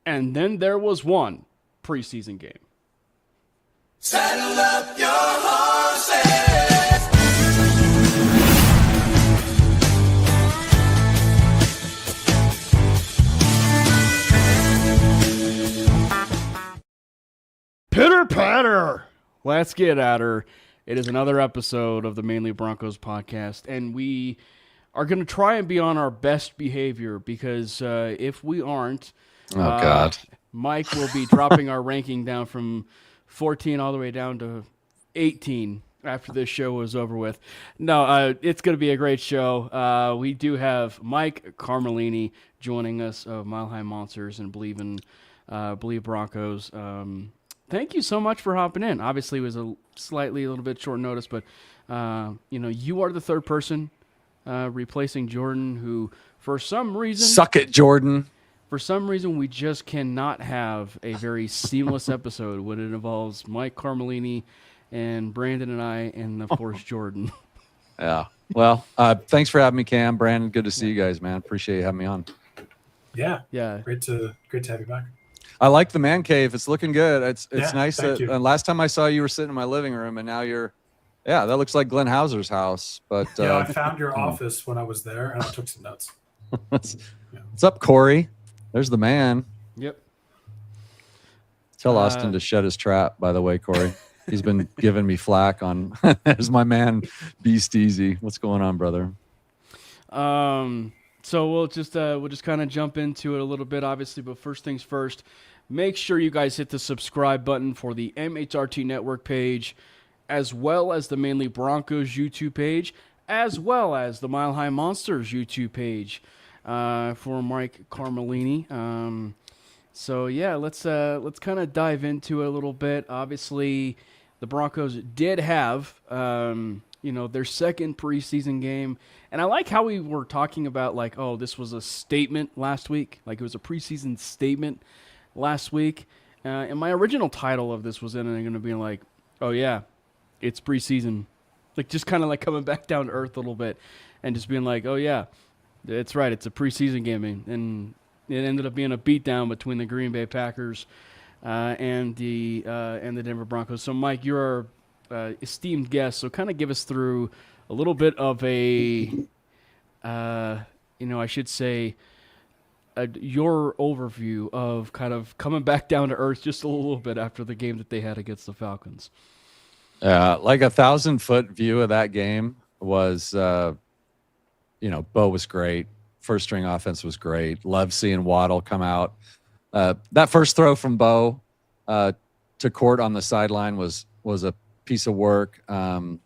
And then there was one preseason game. Saddle up your horses. Pitter patter. Let's get at her. It is another episode of the Mainly Broncos podcast, and we are going to try and be on our best behavior because if we aren't, God, Mike will be dropping our ranking down from 14 all the way down to 18 after this show is over with. No, it's going to be a great show. We do have Mike Carmelini joining us of Mile High Monsters and Believe Broncos. Thank you so much for hopping in. Obviously, it was a little bit short notice, but you are the third person replacing Jordan, who for some reason suck it, Jordan. For some reason, we just cannot have a very seamless episode when it involves Mike Carmelini and Brandon and I, and of course Jordan. Yeah. Well, thanks for having me, Cam. Brandon, good to see you guys, man. Appreciate you having me on. Yeah. Yeah. Great to have you back. I like the man cave. It's looking good. It's nice. Thank you. Last time I saw you were sitting in my living room, and now that looks like Glenn Hauser's house. But I found your office when I was there, and I took some notes. What's up, Corey? There's the man. Yep. Tell Austin to shut his trap, by the way, Corey. He's been giving me flack on there's my man Beast Easy. What's going on, brother? So we'll just kind of jump into it a little bit, obviously, but first things first, make sure you guys hit the subscribe button for the MHRT Network page, as well as the Mainly Broncos YouTube page, as well as the Mile High Monsters YouTube page. For Mike Carmelini. So yeah, let's kind of dive into it a little bit. Obviously, the Broncos did have their second preseason game, and I like how we were talking about like, oh, this was a statement last week, like it was a preseason statement last week. And my original title of this was going to be like, oh yeah, it's preseason, like just kind of like coming back down to earth a little bit, and just being like, oh yeah. It's right. It's a preseason game, and it ended up being a beatdown between the Green Bay Packers and the Denver Broncos. So, Mike, you're our esteemed guest, so kind of give us through a little bit of a, I should say, your overview of kind of coming back down to earth just a little bit after the game that they had against the Falcons. Like a 1,000-foot view of that game was. Bo was great. First string offense was great. Love seeing Waddle come out. That first throw from Bo to Court on the sideline was a piece of work. And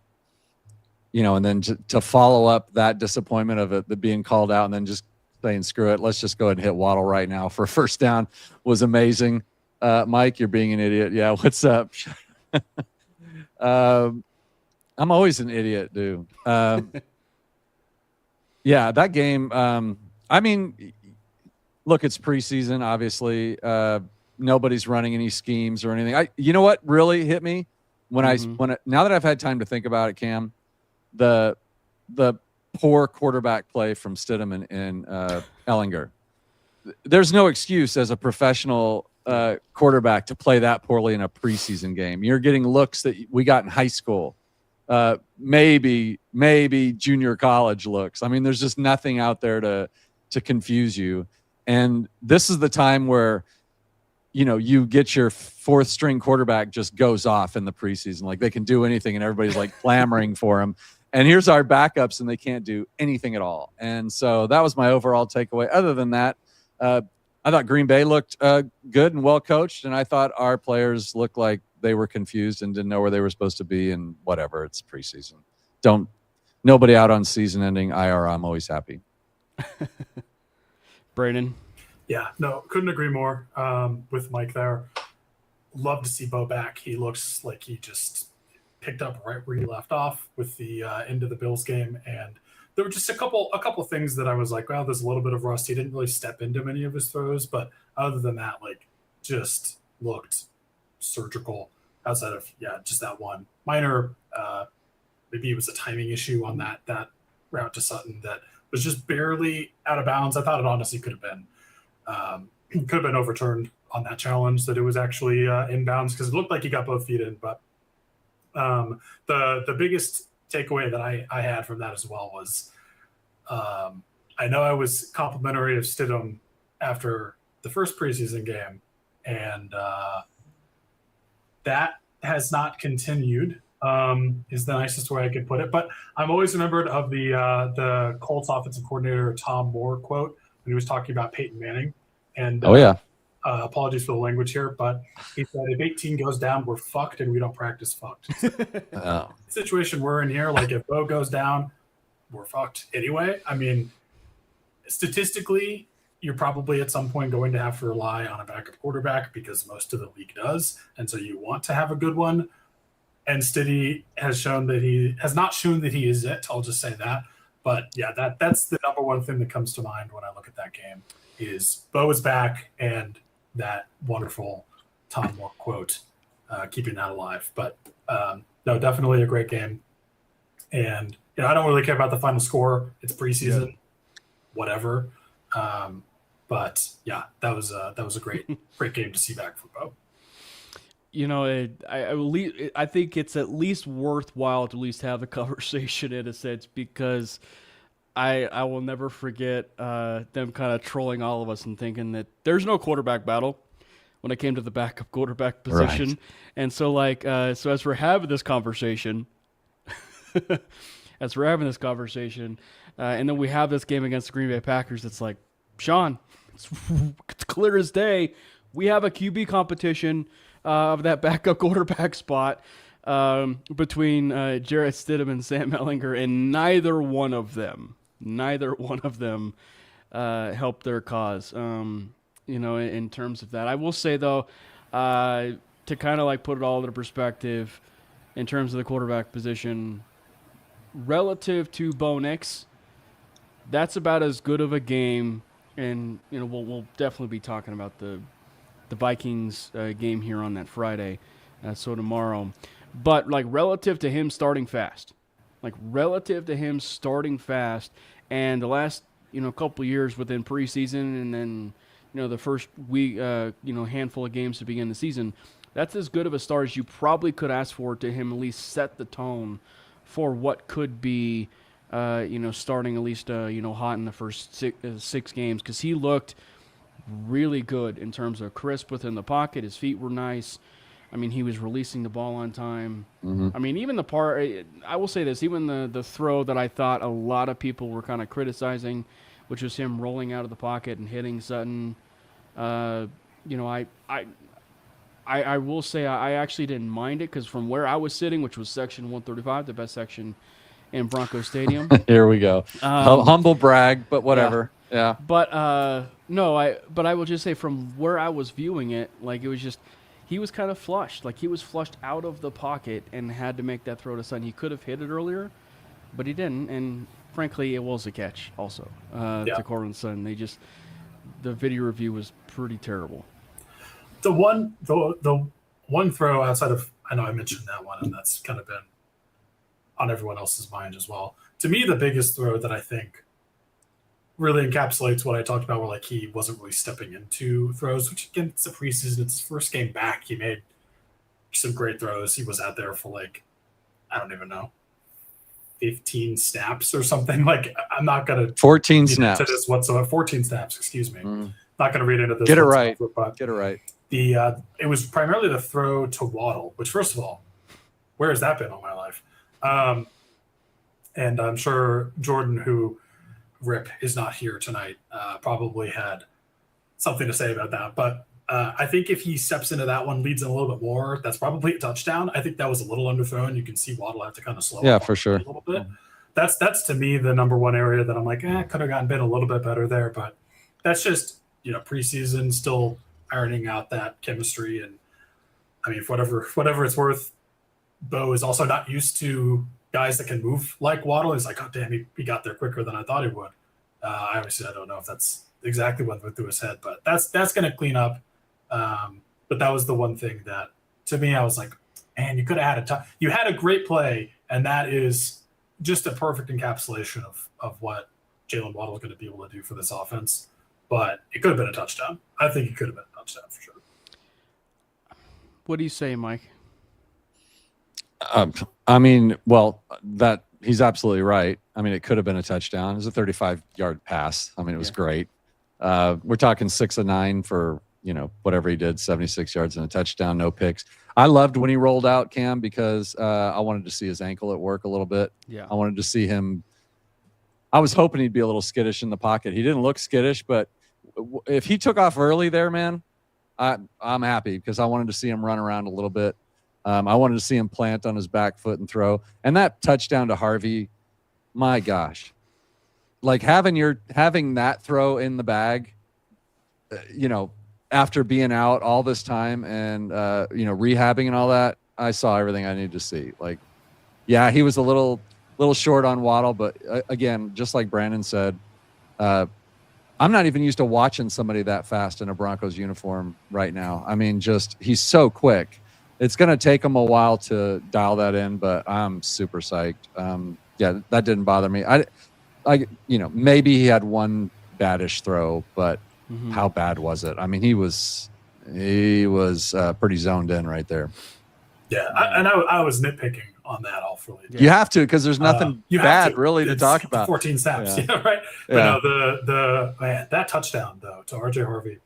then to follow up that disappointment of it being called out and then just saying, screw it, let's just go ahead and hit Waddle right now for a first down was amazing. Mike, you're being an idiot. Yeah, what's up? I'm always an idiot, dude. Yeah, that game, look, it's preseason, obviously. Nobody's running any schemes or anything. You know what really hit me? Now that I've had time to think about it, Cam, the poor quarterback play from Stidham and Ellinger. There's no excuse as a professional quarterback to play that poorly in a preseason game. You're getting looks that we got in high school. Maybe junior college looks. I mean, there's just nothing out there to confuse you. And this is the time where, you get your fourth string quarterback just goes off in the preseason. Like they can do anything and everybody's like clamoring for him. And here's our backups and they can't do anything at all. And so that was my overall takeaway. Other than that, I thought Green Bay looked good and well coached. And I thought our players looked like they were confused and didn't know where they were supposed to be, and whatever. It's preseason. Nobody out on season-ending IR. I'm always happy. Brayden? Yeah, no, couldn't agree more with Mike there. Love to see Bo back. He looks like he just picked up right where he left off with the end of the Bills game, and there were just a couple of things that I was like, well, there's a little bit of rust. He didn't really step into many of his throws, but other than that, like, just looked surgical outside of just that one minor maybe it was a timing issue on that route to Sutton that was just barely out of bounds. I thought it honestly could have been could have been overturned on that challenge, that it was actually inbounds, because it looked like he got both feet in. But the biggest takeaway that I had from that as well was, I know I was complimentary of Stidham after the first preseason game, and that has not continued, is the nicest way I could put it. But I'm always remembered of the Colts offensive coordinator Tom Moore quote when he was talking about Peyton Manning. And apologies for the language here, but he said, if 18 goes down, we're fucked, and we don't practice fucked. The situation we're in here, like if Bo goes down, we're fucked anyway. I mean, statistically, you're probably at some point going to have to rely on a backup quarterback, because most of the league does, and so you want to have a good one. And Stiddy has not shown that he is it. I'll just say that. But yeah, that's the number one thing that comes to mind when I look at that game is Bo is back, and that wonderful Tom Moore quote, keeping that alive. But no, definitely a great game. And I don't really care about the final score. It's preseason, whatever. But yeah, that was a great game to see back from Bo. I think it's at least worthwhile to at least have the conversation in a sense, because I will never forget them kind of trolling all of us and thinking that there's no quarterback battle when it came to the backup quarterback position. Right. And so so as we're having this conversation, and then we have this game against the Green Bay Packers, it's like, Sean, it's clear as day. We have a QB competition of that backup quarterback spot between Jarrett Stidham and Sam Ehlinger, and neither one of them helped their cause. In terms of that, I will say though, to kind of put it all into perspective, in terms of the quarterback position, relative to Bo Nix, that's about as good of a game. And we'll definitely be talking about the Vikings game here on that Friday, so tomorrow. But relative to him starting fast, and the last couple of years within preseason, and then the first week handful of games to begin the season, that's as good of a start as you probably could ask for to him. At least set the tone for what could be starting at least hot in the first six games, because he looked really good in terms of crisp within the pocket. His feet were nice. I mean, he was releasing the ball on time. Mm-hmm. I mean, even I will say this, even the throw that I thought a lot of people were kind of criticizing, which was him rolling out of the pocket and hitting Sutton. I will say I actually didn't mind it, because from where I was sitting, which was section 135, the best section in Broncos Stadium. Here we go. Humble brag, but whatever. Yeah. But but I will just say, from where I was viewing it, it was just, he was kind of flushed. He was flushed out of the pocket and had to make that throw to Sutton. He could have hit it earlier, but he didn't. And frankly, it was a catch also to Cortland Sutton. The video review was pretty terrible. The one throw outside of, I know I mentioned that one, and that's kind of been on everyone else's mind as well. To me, the biggest throw that I think really encapsulates what I talked about, where he wasn't really stepping into throws, which again, it's a preseason, it's his first game back. He made some great throws. He was out there for I don't even know, 15 snaps or something. I'm not gonna 14 snaps to this whatsoever. 14 snaps, excuse me. Not gonna read into this. Get it right. Get it right. It was primarily the throw to Waddle, which, first of all, where has that been all my life? And I'm sure Jordan, who Rip is not here tonight, probably had something to say about that. But I think if he steps into that one, leads in a little bit more, that's probably a touchdown. I think that was a little underthrown. You can see Waddle have to kind of slow up for sure a little bit. That's to me the number one area that I'm could have gotten been a little bit better there. But that's just preseason, still ironing out that chemistry. And I mean, for whatever it's worth, Bo is also not used to guys that can move like Waddle. He's oh damn, he got there quicker than I thought he would. I don't know if that's exactly what went through his head, but that's going to clean up. But that was the one thing that, to me, I was man, you could have had you had a great play, and that is just a perfect encapsulation of what Jalen Waddle is going to be able to do for this offense. but it could have been a touchdown. I think it could have been a touchdown for sure. What do you say, Mike? I mean, well, that he's absolutely right. I mean, it could have been a touchdown. It was a 35-yard pass. I mean, it was great. We're talking 6 of 9 for, whatever he did, 76 yards and a touchdown, no picks. I loved when he rolled out, Cam, because I wanted to see his ankle at work a little bit. Yeah. I wanted to see him. I was hoping he'd be a little skittish in the pocket. He didn't look skittish, but if he took off early there, man, I'm happy because I wanted to see him run around a little bit. I wanted to see him plant on his back foot and throw. And that touchdown to Harvey, my gosh, like having that throw in the bag, after being out all this time and rehabbing and all that, I saw everything I needed to see. Like, yeah, he was a little short on Waddle, but again, just like Brandon said, I'm not even used to watching somebody that fast in a Broncos uniform right now. I mean, he's so quick. It's going to take him a while to dial that in, but I'm super psyched. Yeah, that didn't bother me. Maybe he had one badish throw, but how bad was it? I mean, he was pretty zoned in right there. Yeah, I was nitpicking on that awfully. Yeah. You have to, because there's nothing bad really to talk about. 14 snaps, yeah. Right? But no, that touchdown though to RJ Harvey,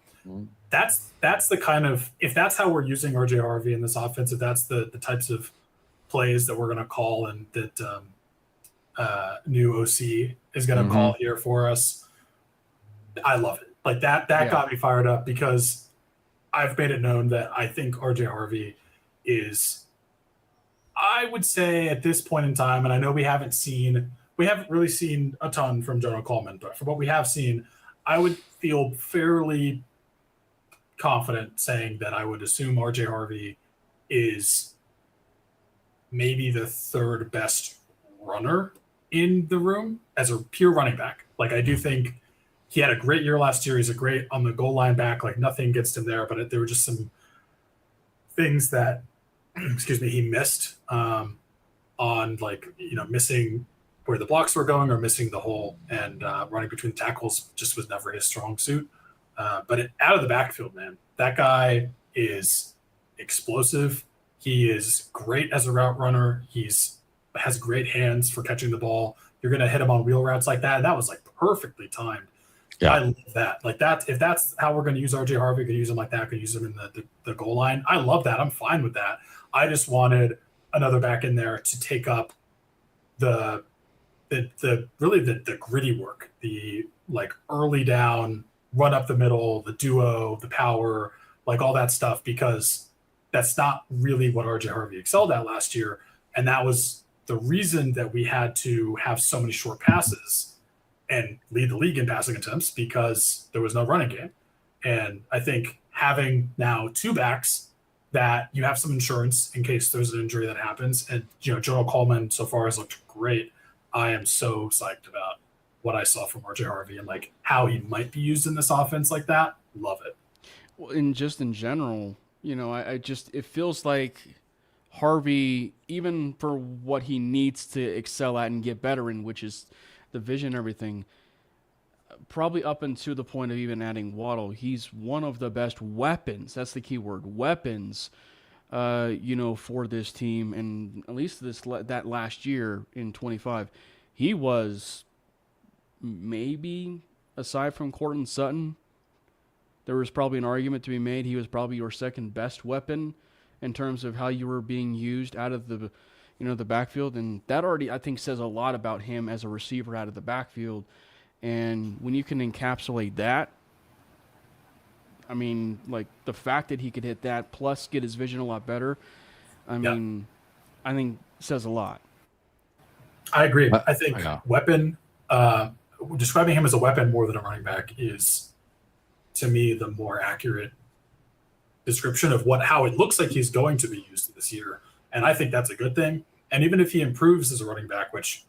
that's the kind of, if that's how we're using RJ Harvey in this offense, if that's the types of plays that we're going to call and that new OC is going to call here for us, I love it. Like that got me fired up because I've made it known that I think RJ Harvey is, I would say at this point in time, and I know we haven't really seen a ton from Jonah Coleman, but for what we have seen, I would feel fairly confident saying that I would assume RJ Harvey is maybe the third best runner in the room as a pure running back. Like, I do think he had a great year last year. He's a great on the goal line back. Like, nothing gets him there, but there were just some things that, he missed on, like, missing where the blocks were going or missing the hole, and running between tackles just was never his strong suit. But out of the backfield, man, that guy is explosive. He is great as a route runner. Has great hands for catching the ball. You're going to hit him on wheel routes like that. And that was like perfectly timed. Yeah. I love that. Like that, if that's how we're going to use RJ Harvey, could use him like that, could use him in the goal line. I love that. I'm fine with that. I just wanted another back in there to take up the gritty work, the like early down, run up the middle, the duo, the power, like all that stuff, because that's not really what RJ Harvey excelled at last year. And that was the reason that we had to have so many short passes and lead the league in passing attempts, because there was no running game. And I think having now two backs that you have some insurance in case there's an injury that happens. And, Jonah Coleman so far has looked great. I am so psyched about what I saw from RJ Harvey and like how he might be used in this offense like that. Love it. Well, and just in general, it feels like Harvey, even for what he needs to excel at and get better in, which is the vision and everything, probably up until the point of even adding Waddle, he's one of the best weapons. That's the key word, weapons, for this team. And at least that last year in 25, he was maybe, aside from Courtland Sutton, there was probably an argument to be made. He was probably your second best weapon in terms of how you were being used out of the backfield. And that already, I think, says a lot about him as a receiver out of the backfield. And when you can encapsulate that, I mean, like the fact that he could hit that plus get his vision a lot better, I think says a lot. I agree. I think weapon, describing him as a weapon more than a running back is, to me, the more accurate description of how it looks like he's going to be used this year. And I think that's a good thing. And even if he improves as a running back, which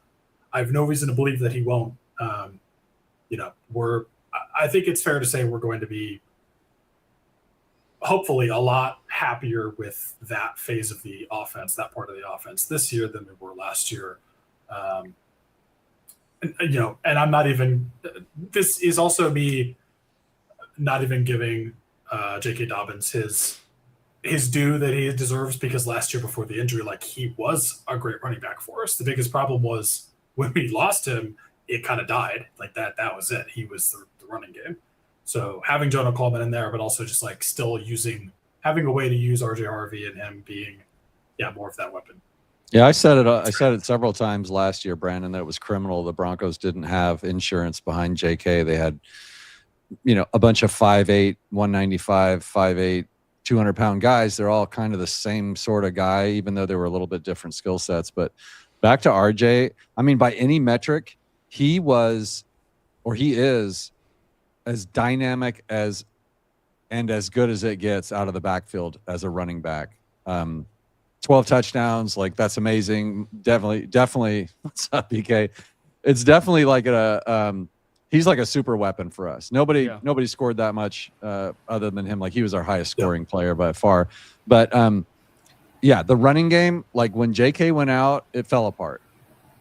I have no reason to believe that he won't, I think it's fair to say we're going to be hopefully a lot happier with that phase of the offense, that part of the offense this year than we were last year. And I'm not even, this is also me not even giving J.K. Dobbins his due that he deserves, because last year before the injury, like, he was a great running back for us. The biggest problem was when we lost him, it kind of died. Like that was it. He was the running game. So having Jonah Coleman in there, but also just like still having a way to use RJ Harvey and him being, more of that weapon. Yeah, I said it several times last year, Brandon, that it was criminal. The Broncos didn't have insurance behind JK. They had, a bunch of 5'8", 195, 5'8", 200-pound guys. They're all kind of the same sort of guy, even though they were a little bit different skill sets. But back to RJ, I mean, by any metric, he is as dynamic and as good as it gets out of the backfield as a running back. 12 touchdowns, like, that's amazing. Definitely. What's up, BK? It's definitely like he's like a super weapon for us. Nobody scored that much other than him. Like, he was our highest scoring player by far. But the running game, like when JK went out, it fell apart.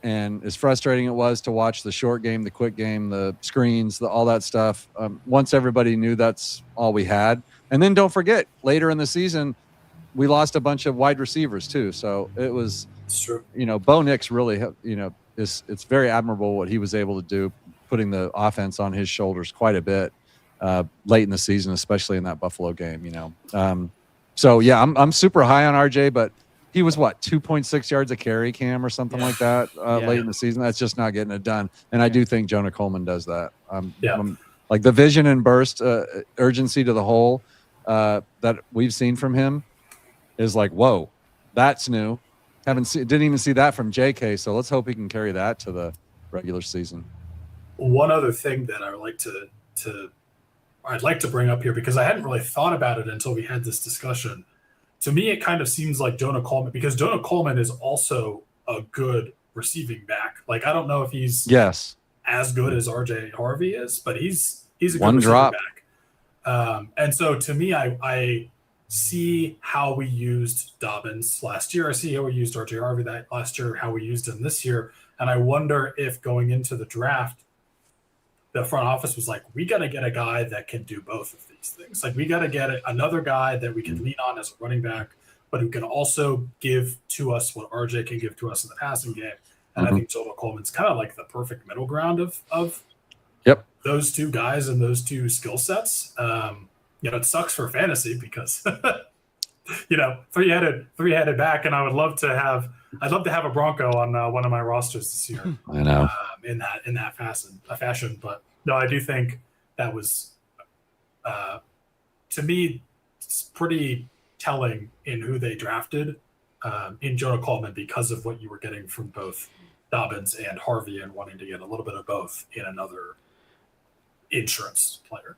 And as frustrating it was to watch the short game, the quick game, the screens, all that stuff, once everybody knew that's all we had. And then don't forget, later in the season, we lost a bunch of wide receivers too. So it's true. Bo Nix really, it's very admirable what he was able to do, putting the offense on his shoulders quite a bit late in the season, especially in that Buffalo game, So yeah, I'm super high on RJ, but he was 2.6 yards a carry, Cam, or something like that late in the season. That's just not getting it done. And I do think Jonah Coleman does that. Like the vision and burst urgency to the hole that we've seen from him is like, whoa, that's new. Didn't even see that from JK. So let's hope he can carry that to the regular season. One other thing that I'd like to bring up here, because I hadn't really thought about it until we had this discussion. To me, it kind of seems like Jonah Coleman, because Jonah Coleman is also a good receiving back. Like, I don't know if he's as good as RJ Harvey is, but he's a good one receiving drop back. And so to me, I see how we used Dobbins last year. I see how we used RJ Harvey that last year, how we used him this year. And I wonder if going into the draft, the front office was like, we got to get a guy that can do both of these things. Like, we got to get another guy that we can lean on as a running back, but who can also give to us what RJ can give to us in the passing game. And I think Jonah Coleman's kind of like the perfect middle ground of those two guys and those two skill sets. It sucks for fantasy because, three-headed back, and I'd love to have a Bronco on one of my rosters this year. I know. In that fashion, but no, I do think that was, to me, it's pretty telling in who they drafted in Jonah Coleman, because of what you were getting from both Dobbins and Harvey, and wanting to get a little bit of both in another insurance player.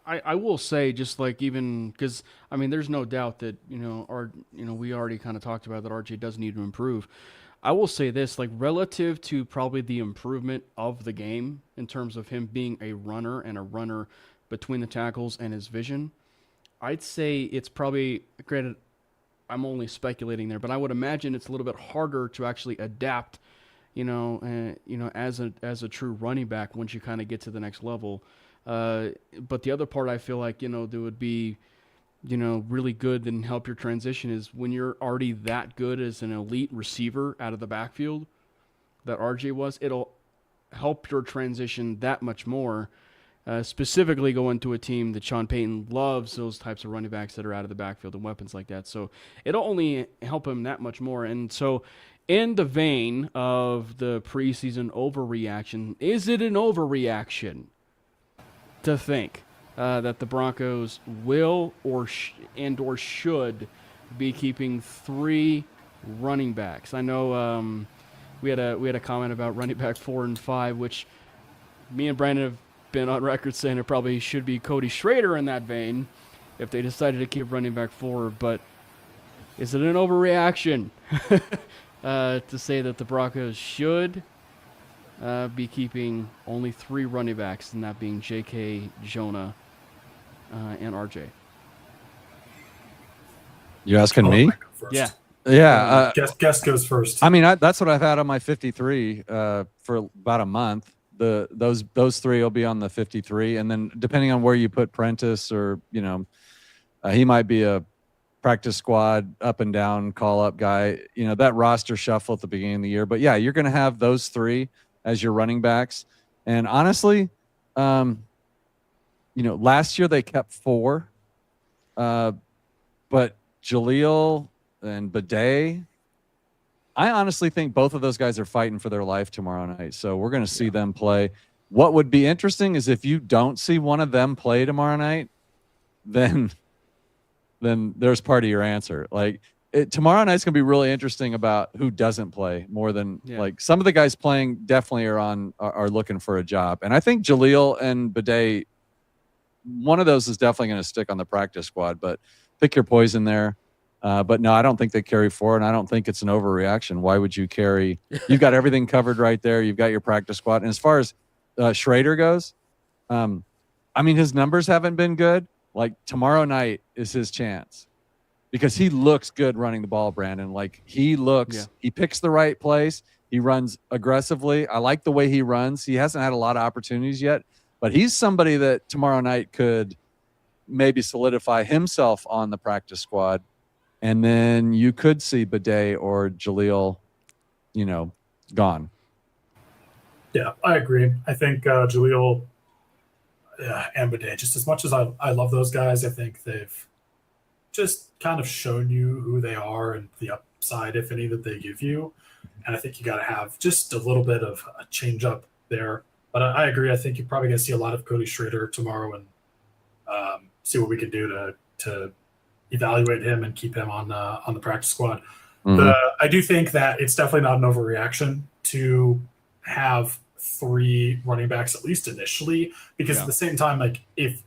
I will say, just like, even because there's no doubt that we already kind of talked about that RJ does need to improve. I will say this, like, relative to probably the improvement of the game in terms of him being a runner between the tackles and his vision, I'd say it's probably, granted, I'm only speculating there, but I would imagine it's a little bit harder to actually adapt, as a true running back once you kind of get to the next level. But the other part I feel like, that would be, really good and help your transition is when you're already that good as an elite receiver out of the backfield that RJ was, it'll help your transition that much more, specifically going to a team that Sean Payton loves, those types of running backs that are out of the backfield and weapons like that. So it'll only help him that much more. And so in the vein of the preseason overreaction, is it an overreaction to think that the Broncos will or should be keeping 3 running backs? I know we had a comment about running back 4 and 5, which me and Brandon have been on record saying it probably should be Cody Schrader in that vein if they decided to keep running back 4. But is it an overreaction to say that the Broncos should be keeping only 3 running backs, and that being J.K., Jonah, and RJ? You asking me? Yeah. Yeah. Guest goes first. That's what I've had on my 53 for about a month. those three will be on the 53, and then depending on where you put Prentice, or he might be a practice squad up and down call up guy. That roster shuffle at the beginning of the year, but yeah, you're going to have those three as your running backs. And honestly, last year they kept 4, but Jaleel and Bidet, I honestly think both of those guys are fighting for their life tomorrow night. So we're going to see them play. What would be interesting is if you don't see one of them play tomorrow night, then there's part of your answer. Like tomorrow night's going to be really interesting about who doesn't play more than like some of the guys playing definitely are looking for a job. And I think Jaleel and Bidet, one of those is definitely going to stick on the practice squad, but pick your poison there. But no, I don't think they carry 4, and I don't think it's an overreaction. Why would you carry? You've got everything covered right there. You've got your practice squad. And as far as Schrader goes, his numbers haven't been good. Like tomorrow night is his chance because he looks good running the ball, Brandon. Like he picks the right place. He runs aggressively. I like the way he runs. He hasn't had a lot of opportunities yet, but he's somebody that tomorrow night could maybe solidify himself on the practice squad. And then you could see Bidet or Jaleel, gone. Yeah, I agree. I think Jaleel and Bidet, just as much as I love those guys, I think they've just kind of shown you who they are and the upside, if any, that they give you. And I think you got to have just a little bit of a change up there. But I agree. I think you're probably going to see a lot of Cody Schrader tomorrow and see what we can do to evaluate him and keep him on the practice squad. Mm-hmm. I do think that it's definitely not an overreaction to have 3 running backs, at least initially, because at the same time, like if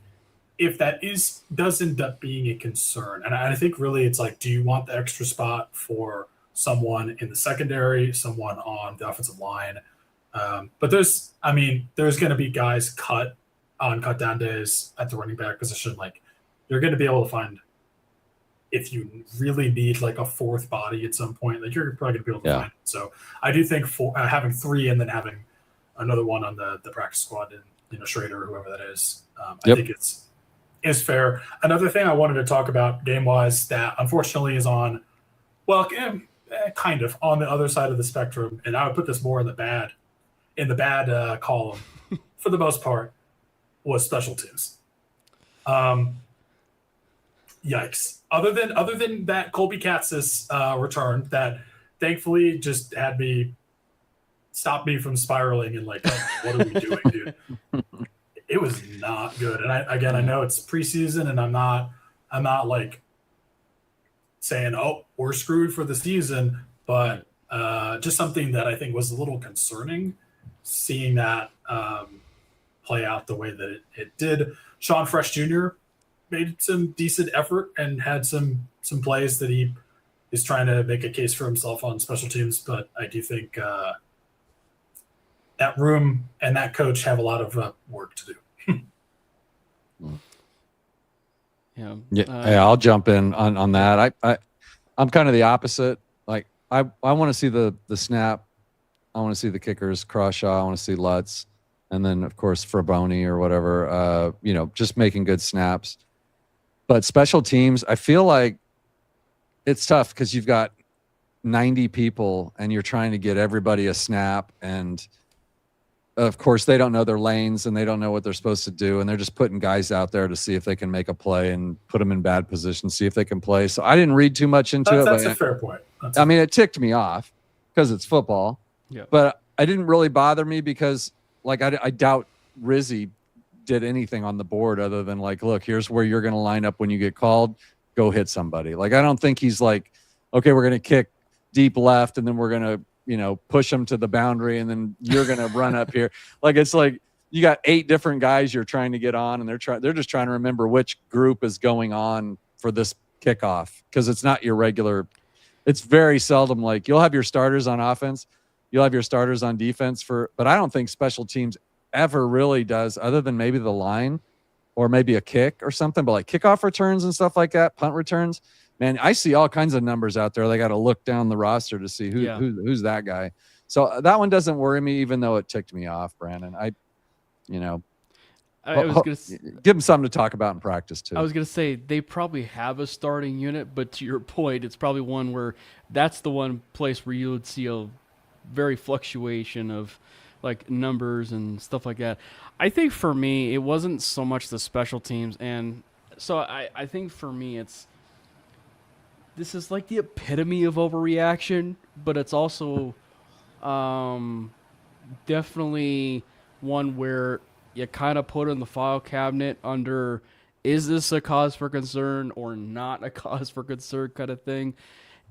that does end up being a concern, and I think really it's like, do you want the extra spot for someone in the secondary, someone on the offensive line? But there's going to be guys cut on cut down days at the running back position. Like you're going to be able to find, if you really need like a 4th body at some point, like you're probably going to be able to find it. So I do think having 3 and then having another one on the practice squad, and Schrader or whoever that is, I think is fair. Another thing I wanted to talk about game wise that unfortunately is on, kind of on the other side of the spectrum, and I would put this more in the bad column for the most part, was special teams. Yikes. Other than that Colby Katz's return that thankfully just had me stop me from spiraling and like, what are we doing, dude? It was not good. And I know it's preseason and I'm not like saying, oh, we're screwed for the season, but just something that I think was a little concerning, seeing that play out the way that it did. Sean Fresh Jr. made some decent effort and had some plays that he is trying to make a case for himself on special teams. But I do think that room and that coach have a lot of work to do. I'll jump in on that. I'm kind of the opposite. Like I want to see the snap. I want to see the kickers, Crawshaw. I want to see Lutz. And then, of course, Fraboni or whatever, just making good snaps. But special teams, I feel like it's tough because you've got 90 people and you're trying to get everybody a snap. And, of course, they don't know their lanes and they don't know what they're supposed to do. And they're just putting guys out there to see if they can make a play and put them in bad positions, see if they can play. So I didn't read too much into it. That's a fair point. It ticked me off because it's football. Yeah. But it didn't really bother me because, like, I doubt Rizzi did anything on the board other than like, look, here's where you're going to line up when you get called, go hit somebody. Like, I don't think he's like, okay, we're going to kick deep left and then we're going to, push them to the boundary and then you're going to run up here. Like, it's like you got 8 different guys you're trying to get on and they're just trying to remember which group is going on for this kickoff because it's not your regular. It's very seldom like you'll have your starters on offense, you'll have your starters on defense but I don't think special teams ever really does, other than maybe the line or maybe a kick or something, but like kickoff returns and stuff like that, punt returns, man, I see all kinds of numbers out there. They got to look down the roster to see who's that guy. So that one doesn't worry me, even though it ticked me off, Brandon. I was gonna give him something to talk about in practice too. I was gonna say they probably have a starting unit, but to your point, it's probably one where that's the one place where you would see a very fluctuation of like numbers and stuff like that. I think for me, it wasn't so much the special teams, and so I think for me, this is like the epitome of overreaction, but it's also definitely one where you kind of put in the file cabinet under, is this a cause for concern or not a cause for concern kind of thing.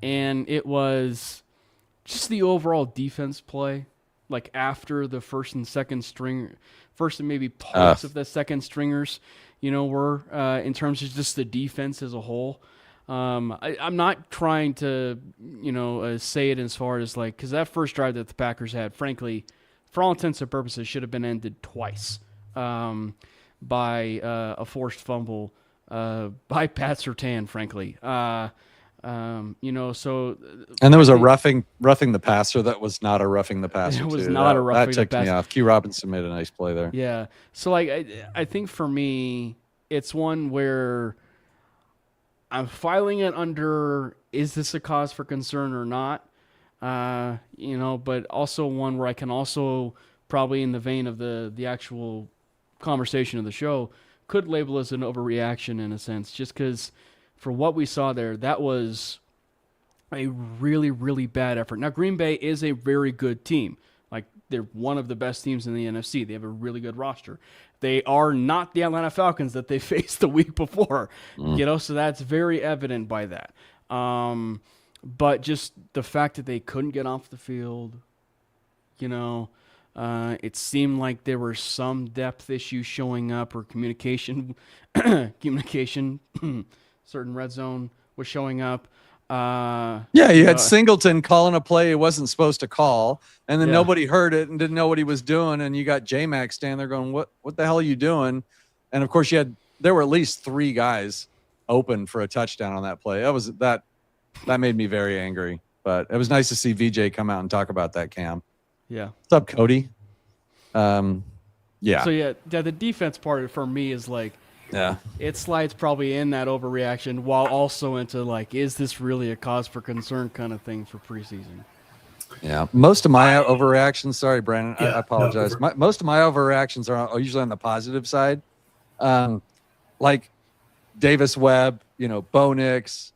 And it was just the overall defense play, like after the first and maybe parts of the second stringers, were in terms of just the defense as a whole. I'm not trying to, say it as far as like, because that first drive that the Packers had, frankly, for all intents and purposes, should have been ended twice by a forced fumble by Pat Surtain, frankly. So and there was a roughing the passer that was not a roughing the passer. It was too. not a roughing the passer. That ticked me off. Q Robinson made a nice play there. Yeah. So like I think for me, it's one where I'm filing it under, is this a cause for concern or not? But also one where I can also probably in the vein of the actual conversation of the show could label as an overreaction in a sense, just because for what we saw there, that was a really, really bad effort. Now, Green Bay is a very good team. Like, they're one of the best teams in the NFC. They have a really good roster. They are not the Atlanta Falcons that they faced the week before, so that's very evident by that. But just the fact that they couldn't get off the field, it seemed like there were some depth issues showing up or communication, certain red zone was showing up. You had Singleton calling a play he wasn't supposed to call, and then nobody heard it and didn't know what he was doing, and you got J-Mac standing there going, what the hell are you doing? And, of course, there were at least 3 guys open for a touchdown on that play. That made me very angry, but it was nice to see VJ come out and talk about that, Cam. Yeah. What's up, Cody? So, the defense part for me is like, it slides probably in that overreaction while also into like, is this really a cause for concern kind of thing for preseason? Yeah. Most of my overreactions, sorry, Brandon, I apologize. Most of my overreactions are usually on the positive side. Like Davis Webb, Bo Nix,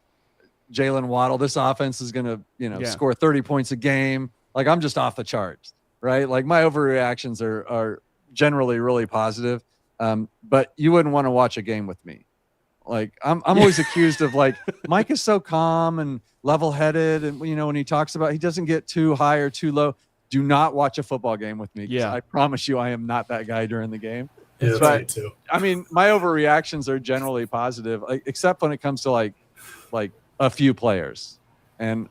Jalen Waddle. This offense is going to, score 30 points a game. Like, I'm just off the charts, right? Like, my overreactions are generally really positive. But you wouldn't want to watch a game with me. Like, I'm always accused of like, Mike is so calm and level-headed, and when he talks about, he doesn't get too high or too low. Do not watch a football game with me. I promise you, I am not that guy during the game. Yeah, that's me too. I mean, my overreactions are generally positive, except when it comes to like a few players. And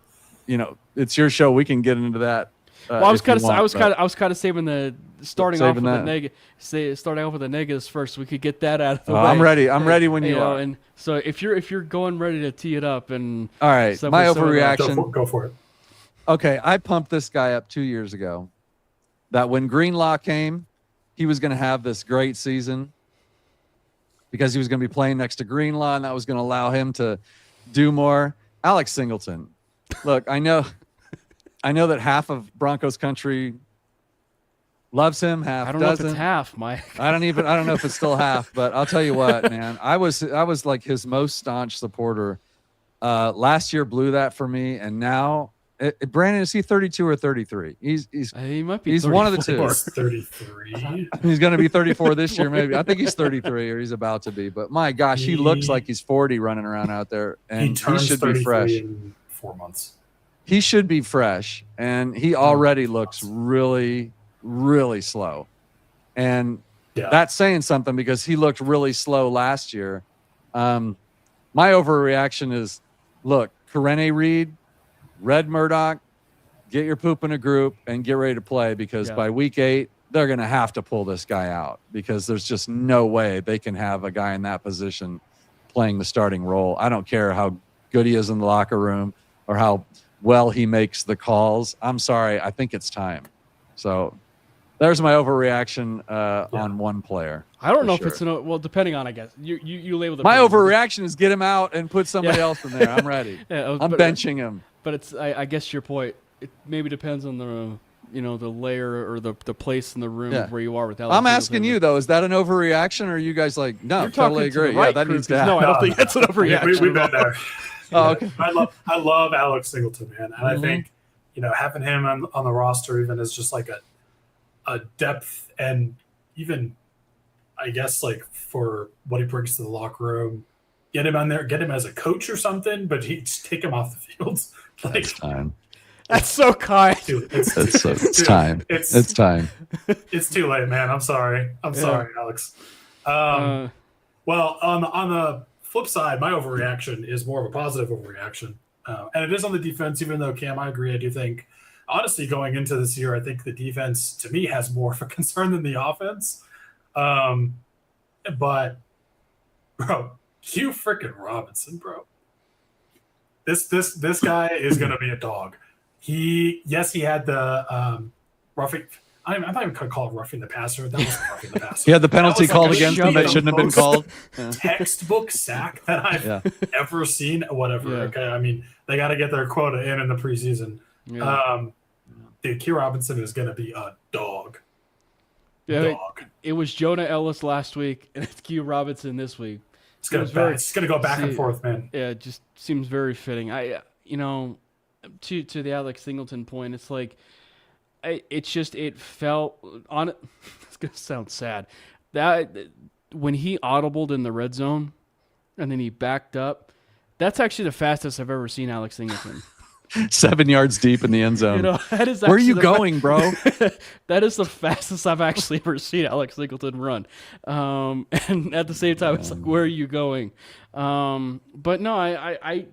it's your show. We can get into that. Well, I was kind of saving the starting off with the negatives first. So we could get that out of the way. I'm ready. I'm ready when you are. And so if you're going ready to tee it up, and all right, my overreaction. Go for it. Okay, I pumped this guy up 2 years ago. That when Greenlaw came, he was going to have this great season because he was going to be playing next to Greenlaw, and that was going to allow him to do more. Alex Singleton. Look, I know that half of Broncos country loves him, half I don't doesn't. know if it's half, Mike. I don't know if it's still half, but I'll tell you what, man. I was like his most staunch supporter. Last year blew that for me, and now Brandon, is he 32 or 33? He might be. He's 34. one of the two. He's 33. He's going to be 34 this year, maybe. I think he's 33, or he's about to be. But my gosh, he looks like he's 40 running around out there, and he should be fresh. In 4 months. He should be fresh, and he already looks really, really slow. And that's saying something because he looked really slow last year. My overreaction is, look, Karene Reed, Red Murdoch, get your poop in a group and get ready to play because by week 8, they're going to have to pull this guy out because there's just no way they can have a guy in that position playing the starting role. I don't care how good he is in the locker room or how well he makes the calls. I'm sorry, I think it's time. So there's my overreaction on one player. I don't know sure. if it's well, depending on, I guess you label the my overreaction is get him out and put somebody else in there. I'm ready. Yeah, I'm benching him. But it's I guess your point. It maybe depends on the the layer or the place in the room where you are with Alex. I'm asking you though, is that an overreaction, or are you guys like, no, totally agree? Right, yeah, that needs to happen. No, I don't think that's an overreaction. We've been there. Oh, okay. I love Alex Singleton, man, and I think having him on the roster even is just like a depth, and even I guess like for what he brings to the locker room, get him on there, get him as a coach or something, but just take him off the field. Like, it's time. That's so kind. Dude, it's time. It's time. It's too late, man. I'm sorry. I'm sorry, Alex. Well, on the flip side, my overreaction is more of a positive overreaction. And it is on the defense, even though, Cam, I agree. I do think, honestly, going into this year, I think the defense, to me, has more of a concern than the offense. But, bro, Q freaking Robinson, bro. This guy is going to be a dog. He had the roughing. I'm not even going to call it roughing the passer. That was roughing the passer. He had the penalty called against him that the shouldn't have been most called. Textbook sack that I've ever seen. Whatever. Yeah. Okay. I mean, they got to get their quota in the preseason. Yeah. Dude, Q Robinson is going to be a dog. Yeah, Dog. It was Jonah Ellis last week, and it's Q Robinson this week. It's going to go back and forth, man. Yeah, it just seems very fitting. To the Alex Singleton point, it's like it felt on it. It's gonna sound sad that when he audibled in the red zone and then he backed up, that's actually the fastest I've ever seen Alex Singleton. 7 yards deep in the end zone. That is where are you going, bro? That is the fastest I've actually ever seen Alex Singleton run. And at the same time, it's like, where are you going? But no,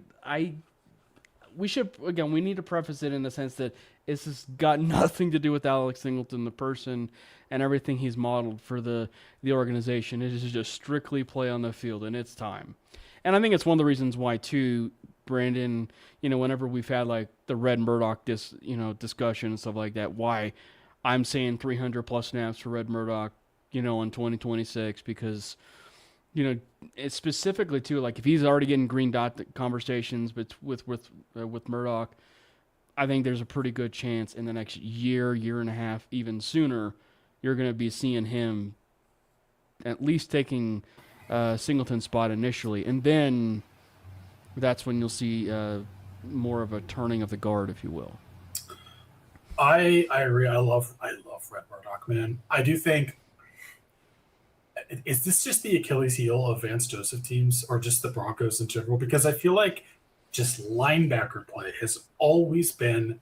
we need to preface it in the sense that it's just got nothing to do with Alex Singleton, the person, and everything he's modeled for the organization. It is just strictly play on the field, and it's time. And I think it's one of the reasons why, too, Brandon, whenever we've had like the Red Murdoch discussion and stuff like that, why I'm saying 300 plus snaps for Red Murdoch, in 2026, because it's specifically too, like if he's already getting green dot conversations with Murdoch, I think there's a pretty good chance in the next year and a half, even sooner, you're going to be seeing him at least taking Singleton's spot initially, and then that's when you'll see more of a turning of the guard, if you will. I agree. I love Red Murdoch, man. I do think. Is this just the Achilles heel of Vance Joseph teams, or just the Broncos in general? Because I feel like just linebacker play has always been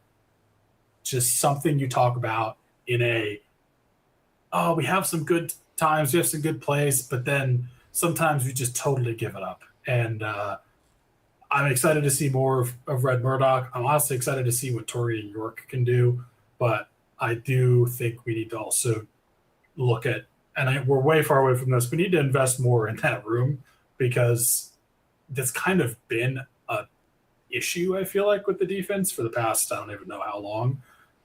just something you talk about in we have some good times, we have some good plays, but then sometimes we just totally give it up. And I'm excited to see more of Red Murdoch. I'm honestly excited to see what Torrey York can do, but I do think we need to also look at, and we're way far away from this, we need to invest more in that room, because that's kind of been a issue, I feel like, with the defense for the past, I don't even know how long.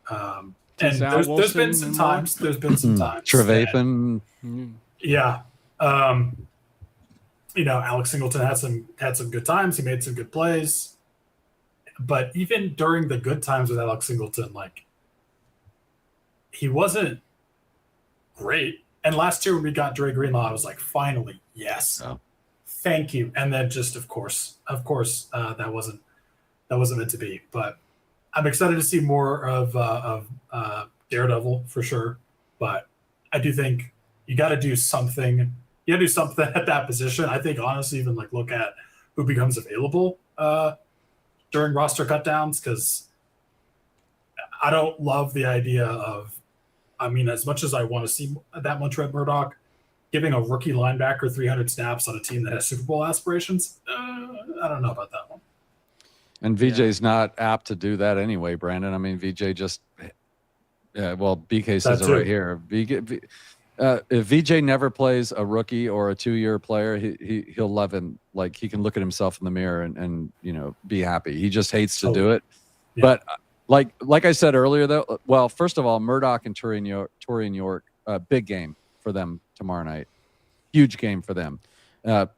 And there's been some times. Trevathan. Yeah. Alex Singleton had some good times. He made some good plays. But even during the good times with Alex Singleton, like, he wasn't great. And last year when we got Dre Greenlaw, I was like, finally, yes. Oh. Thank you. And then just, of course, that wasn't meant to be. But I'm excited to see more of Daredevil for sure. But I do think you got to do something. You got to do something at that position. I think, honestly, even like look at who becomes available during roster cutdowns, because I don't love the idea of, as much as I want to see that much Red Murdoch, giving a rookie linebacker 300 snaps on a team that has Super Bowl aspirations, I don't know about that one. And VJ's not apt to do that anyway, Brandon. VJ just, BK says it right here. If VJ never plays a rookie or a 2-year player, he'll love him. Like, he can look at himself in the mirror and be happy. He just hates to do it. But like I said earlier, though, well, first of all, Murdoch and Torian York, big game for them tomorrow night. Huge game for them. Now,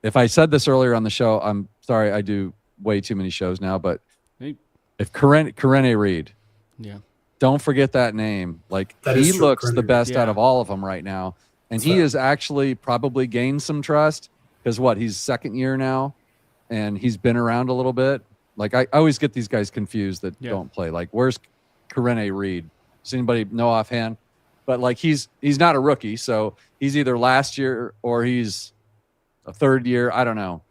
if I said this earlier on the show, I'm sorry. I do way too many shows now. But if Corene Reed, don't forget that name. Like, he looks the best out of all of them right now, and he has actually probably gained some trust because he's second year now, and he's been around a little bit. Like, I always get these guys confused that don't play. Like, where's Corene Reed? Does anybody know offhand? But like, he's not a rookie, so he's either last year or he's a third year. I don't know,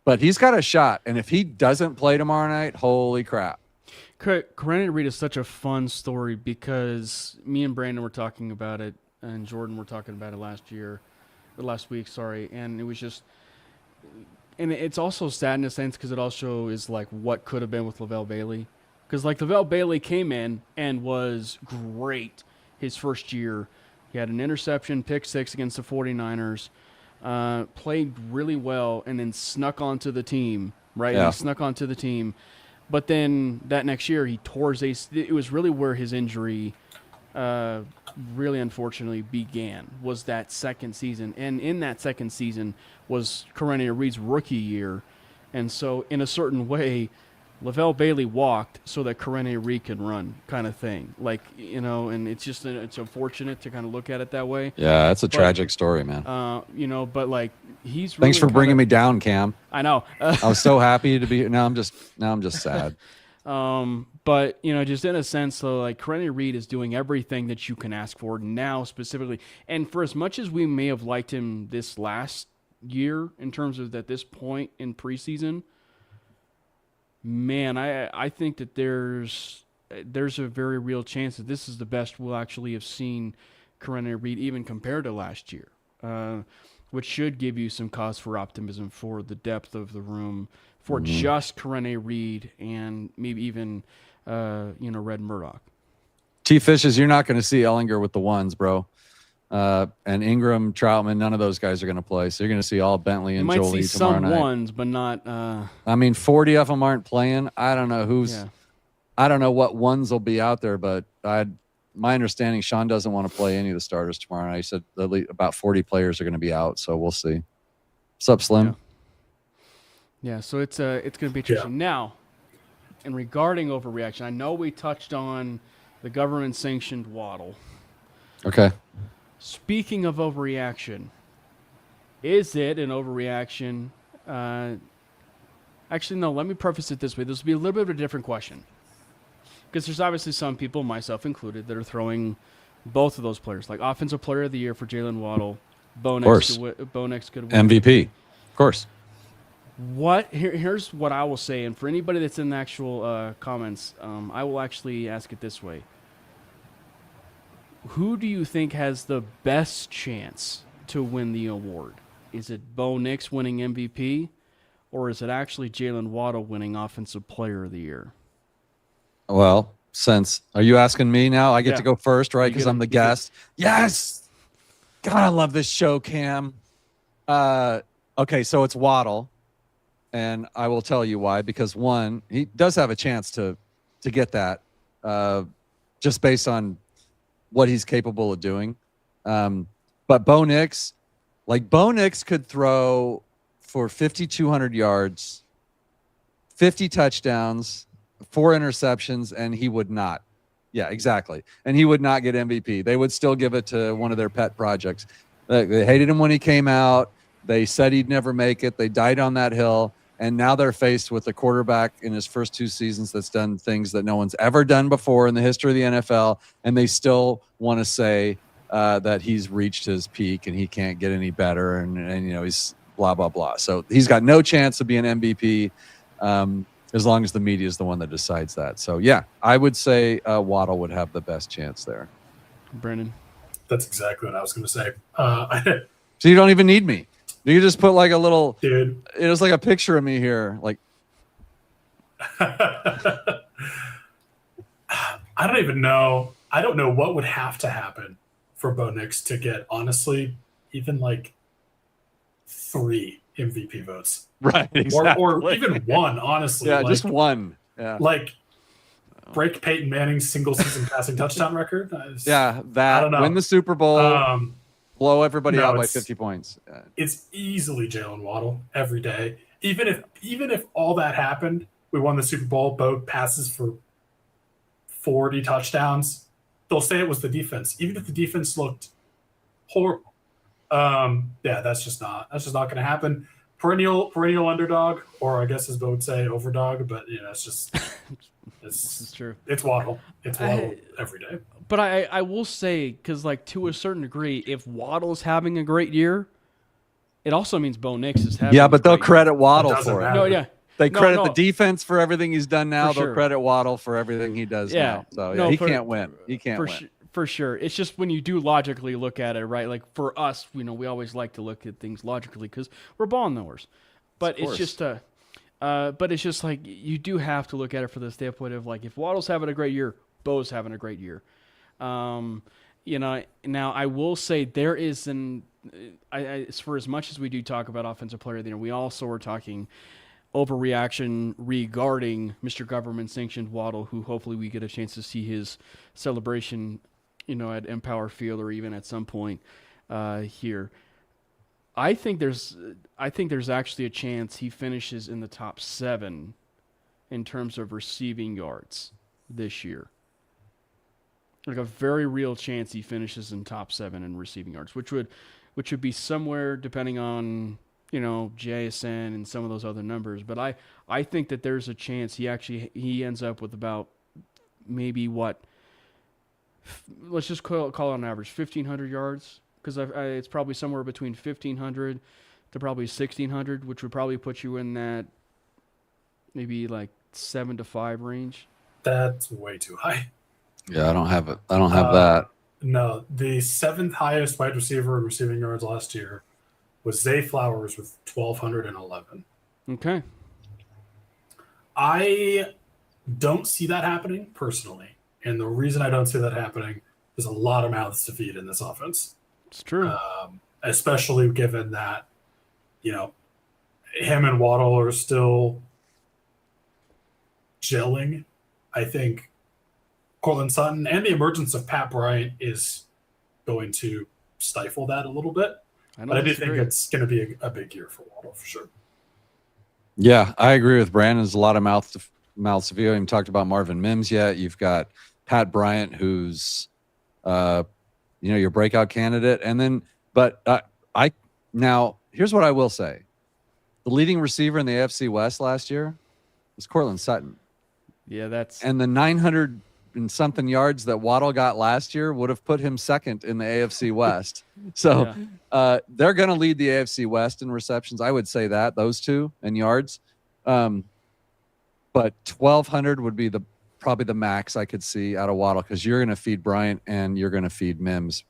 but he's got a shot. And if he doesn't play tomorrow night, holy crap! Corene Reed is such a fun story because me and Brandon were talking about it, and Jordan were talking about it last week. Sorry, and it was just. And it's also sad in a sense because it also is like what could have been with LaVelle Bailey. Because like LaVelle Bailey came in and was great his first year. He had an interception, pick 6 against the 49ers, played really well, and then snuck onto the team, right? Yeah. He snuck onto the team. But then that next year he tore his ACL. It was really where his injury really unfortunately began, was that second season. And in that second season was Corene Reed's rookie year. And so in a certain way, LaVelle Bailey walked so that Corene Reed could run, kind of thing. Like, and it's just, it's unfortunate to kind of look at it that way. Yeah, that's a tragic story, man. But like, he's really Thanks for bringing me down, Cam. I know. I was so happy to be here. Now I'm just sad. But, just in a sense, though, like, Corene Reed is doing everything that you can ask for now specifically. And for as much as we may have liked him this last year in terms of at this point in preseason, man, I think that there's a very real chance that this is the best we'll actually have seen Corene Reed even compared to last year, which should give you some cause for optimism for the depth of the room for just Corene Reed and maybe even Red Murdoch. T-Fishes, you're not going to see Ellinger with the ones, bro. And Ingram, Troutman, none of those guys are going to play. So you're going to see all Bentley and Jolie tomorrow night. You might see some ones, but not. 40 of them aren't playing. I don't know I don't know what ones will be out there, but my understanding, Sean doesn't want to play any of the starters tomorrow night. He said at least about 40 players are going to be out, so we'll see. What's up, Slim? Yeah, so it's going to be interesting. Yeah. Now, and regarding overreaction, I know we touched on the government-sanctioned waddle. Okay. Speaking of overreaction, is it an overreaction? Actually, no, let me preface it this way. This will be a little bit of a different question. Because there's obviously some people, myself included, that are throwing both of those players. Like Offensive Player of the Year for Jalen Waddle. Bo Nix could win. MVP. Of course. Here's what I will say, and for anybody that's in the actual comments, I will actually ask it this way. Who do you think has the best chance to win the award? Is it Bo Nix winning MVP, or is it actually Jalen Waddle winning Offensive Player of the Year? Well, are you asking me now? I get to go first, right? Because I'm the guest. Yes! God, I love this show, Cam. Okay, so it's Waddle, and I will tell you why. Because one, he does have a chance to get that, just based on what he's capable of doing. But Bo Nix could throw for 5,200 yards, 50 touchdowns, 4 interceptions, and he would not. Yeah, exactly. And he would not get MVP. They would still give it to one of their pet projects. They hated him when he came out. They said he'd never make it. They died on that hill. And now they're faced with a quarterback in his first 2 seasons that's done things that no one's ever done before in the history of the NFL. And they still want to say that he's reached his peak and he can't get any better. And he's blah, blah, blah. So he's got no chance of being MVP as long as the media is the one that decides that. So, yeah, I would say Waddle would have the best chance there. Brandon? That's exactly what I was going to say. So you don't even need me. You just put like a little, dude. It was like a picture of me here. Like, I don't even know. I don't know what would have to happen for Bo Nix to get, honestly, even like 3 MVP votes. Right. Exactly. Or even 1, honestly. Yeah, just 1. Yeah. Like break Peyton Manning's single season passing touchdown record. I That don't know. win the Super Bowl, blow everybody no, out by 50 points. It's easily Jalen Waddle every day. Even if all that happened, we won the Super Bowl, Bo passes for 40 touchdowns, they'll say it was the defense, even if the defense looked horrible. That's just not going to happen. Perennial underdog, or I guess as Bo would say, overdog. But it's This is true. It's Waddle. It's Waddle every day. But I will say, because like to a certain degree, if Waddle's having a great year, it also means Bo Nix is having. Yeah, but they'll credit Waddle It doesn't for it. matter. No, yeah. They No, credit no. the defense for everything he's done now. For They'll sure. credit Waddle for everything he does Yeah. now. So No, he for- can't win. He can't win. For sure. It's just when you do logically look at it, right? Like for us, we always like to look at things logically because we're ball knowers. But it's just like you do have to look at it for the standpoint of like if Waddle's having a great year, Bo's having a great year. Now I will say there is for as much as we do talk about offensive player of the year, we also are talking overreaction regarding Mr. Government sanctioned Waddle, who hopefully we get a chance to see his celebration, at Empower Field or even at some point here. I think there's actually a chance he finishes in the top 7 in terms of receiving yards this year. Like a very real chance he finishes in top 7 in receiving yards, which would be somewhere depending on JSN and some of those other numbers. But I think that there's a chance he ends up with about maybe let's just call it on average 1,500 yards, because it's probably somewhere between 1,500 to probably 1,600, which would probably put you in that maybe like 7 to 5 range. That's way too high. Yeah, I don't have it. I don't have that. No, the 7th highest wide receiver in receiving yards last year was Zay Flowers with 1,211. Okay. I don't see that happening personally. And the reason I don't see that happening is a lot of mouths to feed in this offense. It's true. Especially given that, him and Waddle are still gelling. I think Cortland Sutton and the emergence of Pat Bryant is going to stifle that a little bit. But I do think it's going to be a big year for Waddle for sure. Yeah, I agree with Brandon. There's a lot of mouths to feed. We haven't talked about Marvin Mims yet. You've got Pat Bryant, who's your breakout candidate. And then, now here's what I will say. The leading receiver in the AFC West last year was Cortland Sutton. Yeah, and the 900 and something yards that Waddle got last year would have put him second in the AFC West. So they're going to lead the AFC West in receptions. I would say those two in yards. But 1,200 would be probably the max I could see out of Waddle, because you're going to feed Bryant and you're going to feed Mims.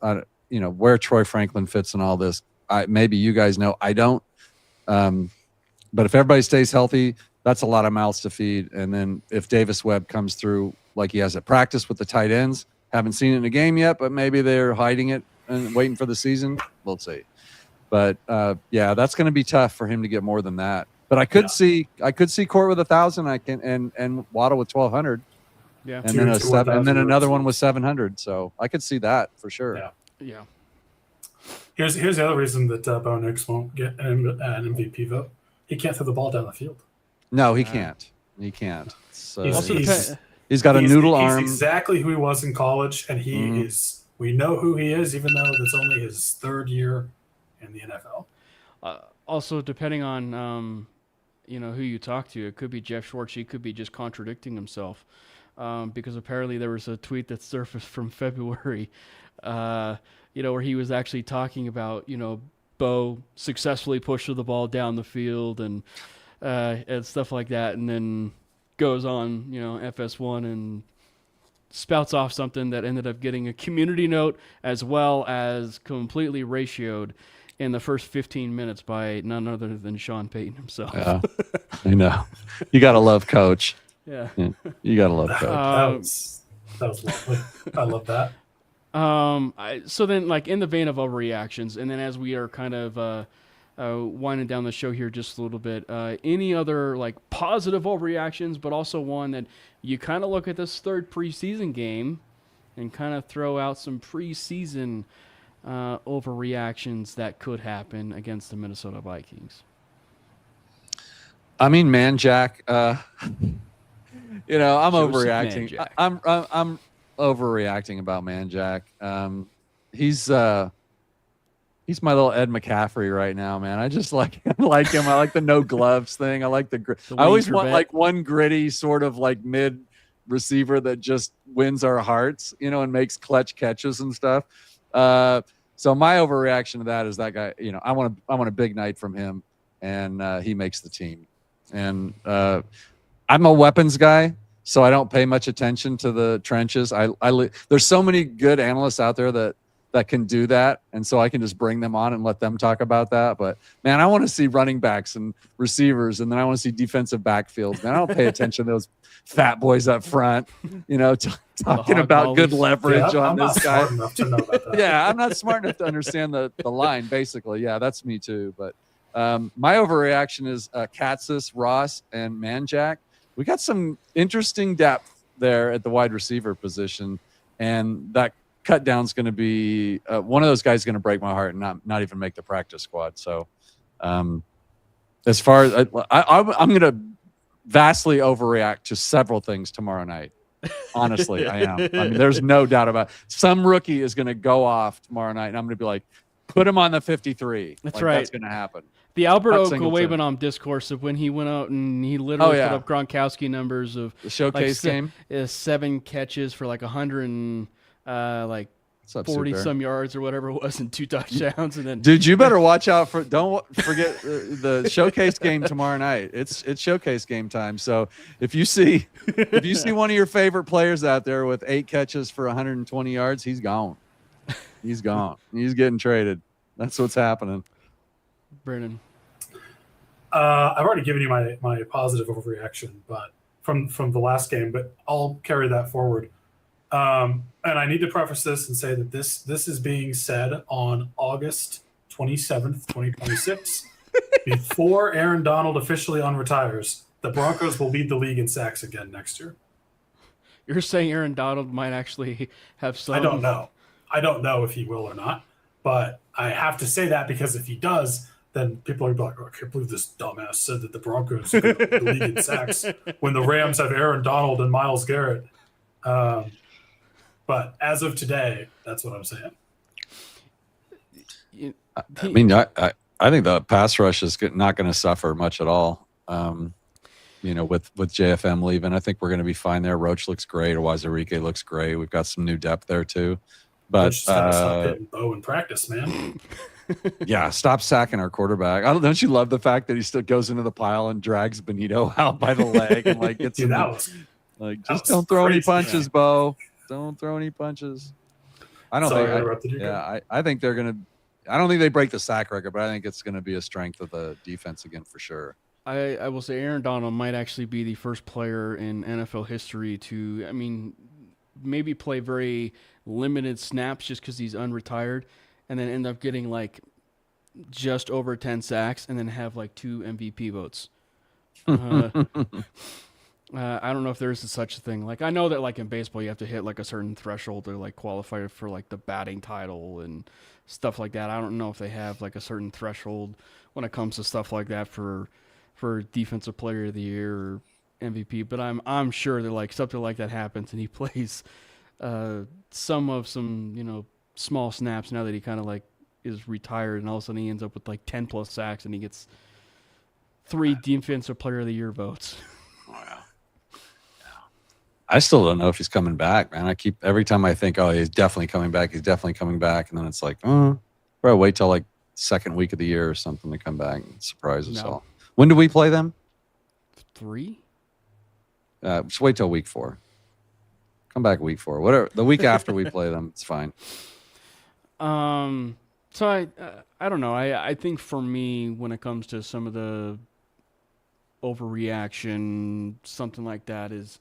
Where Troy Franklin fits in all this, maybe you guys know. I don't. But if everybody stays healthy, that's a lot of mouths to feed. And then if Davis Webb comes through like he has at practice with the tight ends, haven't seen it in a game yet, but maybe they're hiding it and waiting for the season. We'll see. But that's going to be tough for him to get more than that. But I could see Court with 1,000. And Waddle with 1,200. Yeah, and then another one with 700. So I could see that for sure. Yeah. Here's the other reason that Bo Nix won't get an MVP vote. He can't throw the ball down the field. No, he can't. He can't. So He's got a noodle arm. He's exactly who he was in college, and he is. We know who he is, even though that's only his 3rd year in the NFL. Also, depending on who you talk to, it could be Jeff Schwartz. He could be just contradicting himself, because apparently there was a tweet that surfaced from February, where he was actually talking about Bo successfully pushing the ball down the field and stuff like that, and then goes on, FS1 and spouts off something that ended up getting a community note as well as completely ratioed in the first 15 minutes by none other than Sean Payton himself. Yeah, I know. You got to love Coach. Yeah. You got to love Coach. That was lovely. I love that. So then, like, in the vein of overreactions, and then as we are kind of winding down the show here just a little bit. Any other like positive overreactions, but also one that you kind of look at this third preseason game and kind of throw out some preseason overreactions that could happen against the Minnesota Vikings. I mean, man, Jack. I'm Joseph overreacting. Manjack. I'm overreacting about Man Jack. He's my little Ed McCaffrey right now, man. I just like him. I like the no gloves thing. I like I always want like one gritty sort of like mid receiver that just wins our hearts, and makes clutch catches and stuff. So my overreaction to that is that guy. I want a big night from him, and he makes the team. And I'm a weapons guy, so I don't pay much attention to the trenches. There's so many good analysts out there that can do that, and so I can just bring them on and let them talk about that. But man, I want to see running backs and receivers, and then I want to see defensive backfields. Man, I don't pay attention to those fat boys up front, talking about good leverage on this guy. I'm not smart enough to know about that. Yeah, I'm not smart enough to understand the line, basically. Yeah, that's me too. But my overreaction is Katzis, Ross, and Manjack. We got some interesting depth there at the wide receiver position, and that cut down's going to be one of those guys going to break my heart and not even make the practice squad. So as far as I'm going to vastly overreact to several things tomorrow night. Honestly, I am. I mean, there's no doubt about it. Some rookie is going to go off tomorrow night, and I'm going to be like, put him on the 53. That's right. That's going to happen. The Albert Okwuegbunam discourse of when he went out and he literally put up Gronkowski numbers of the showcase game, 7 catches for like 100 and 40 some yards or whatever it was, and 2 touchdowns. And then, dude, you better watch out for. Don't forget the showcase game tomorrow night. It's showcase game time. So if you see one of your favorite players out there with 8 catches for 120 yards, he's gone. He's gone. He's getting traded. That's what's happening. Brennan. I've already given you my positive overreaction, but from the last game, but I'll carry that forward. And I need to preface this and say that this is being said on August 27th, 2026, before Aaron Donald officially unretires. The Broncos will lead the league in sacks again next year. You're saying Aaron Donald might actually have some? I don't know. I don't know if he will or not, but I have to say that because if he does, then people are like, oh, I can't believe this dumbass said that the Broncos are going to lead the league in sacks when the Rams have Aaron Donald and Myles Garrett. But as of today, that's what I'm saying. I mean, I think the pass rush is not going to suffer much at all. With JFM leaving, I think we're going to be fine there. Roach looks great. Wazirike looks great. We've got some new depth there too. But stop hitting Bo in practice, man. Yeah, stop sacking our quarterback. Don't you love the fact that he still goes into the pile and drags Benito out by the leg and like gets him? Just don't throw any punches, Bo. Don't throw any punches. I don't think. I think they're gonna. I don't think they break the sack record, but I think it's going to be a strength of the defense again for sure. I will say Aaron Donald might actually be the first player in NFL history to, maybe play very limited snaps just because he's unretired, and then end up getting like just over 10 sacks and then have like 2 MVP votes. I don't know if there is such a thing. Like, I know that like in baseball you have to hit like a certain threshold to like qualify for like the batting title and stuff like that. I don't know if they have like a certain threshold when it comes to stuff like that for defensive player of the year or MVP, but I'm sure that like something like that happens and he plays some small snaps now that he kind of like is retired, and all of a sudden he ends up with like 10 plus sacks and he gets 3 defensive player of the year votes. I still don't know if he's coming back, man. Every time I think, oh, he's definitely coming back, and then it's like, probably wait till like second week of the year or something to come back and surprise us all. When do we play them? 3? Just wait till week 4. Come back week 4. Whatever. The week after we play them, it's fine. So I don't know. I think for me, when it comes to some of the overreaction, something like that is,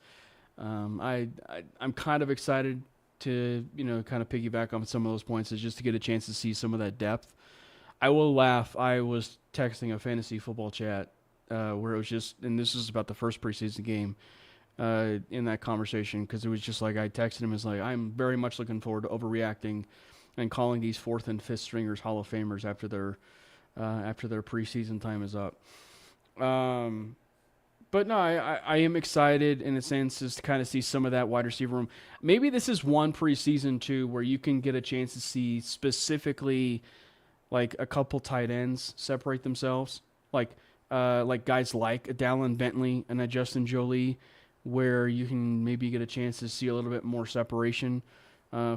I'm kind of excited to, kind of piggyback on some of those points is just to get a chance to see some of that depth. I will laugh. I was texting a fantasy football chat where it was just, and this is about the first preseason game in that conversation, because it was just like I texted him as like, I'm very much looking forward to overreacting and calling these fourth and fifth stringers Hall of Famers after their preseason time is up. But no, I am excited in a sense just to kind of see some of that wide receiver room. Maybe this is one preseason too where you can get a chance to see specifically like a couple tight ends separate themselves, like guys like a Dallin Bentley and a Justin Jolie, where you can maybe get a chance to see a little bit more separation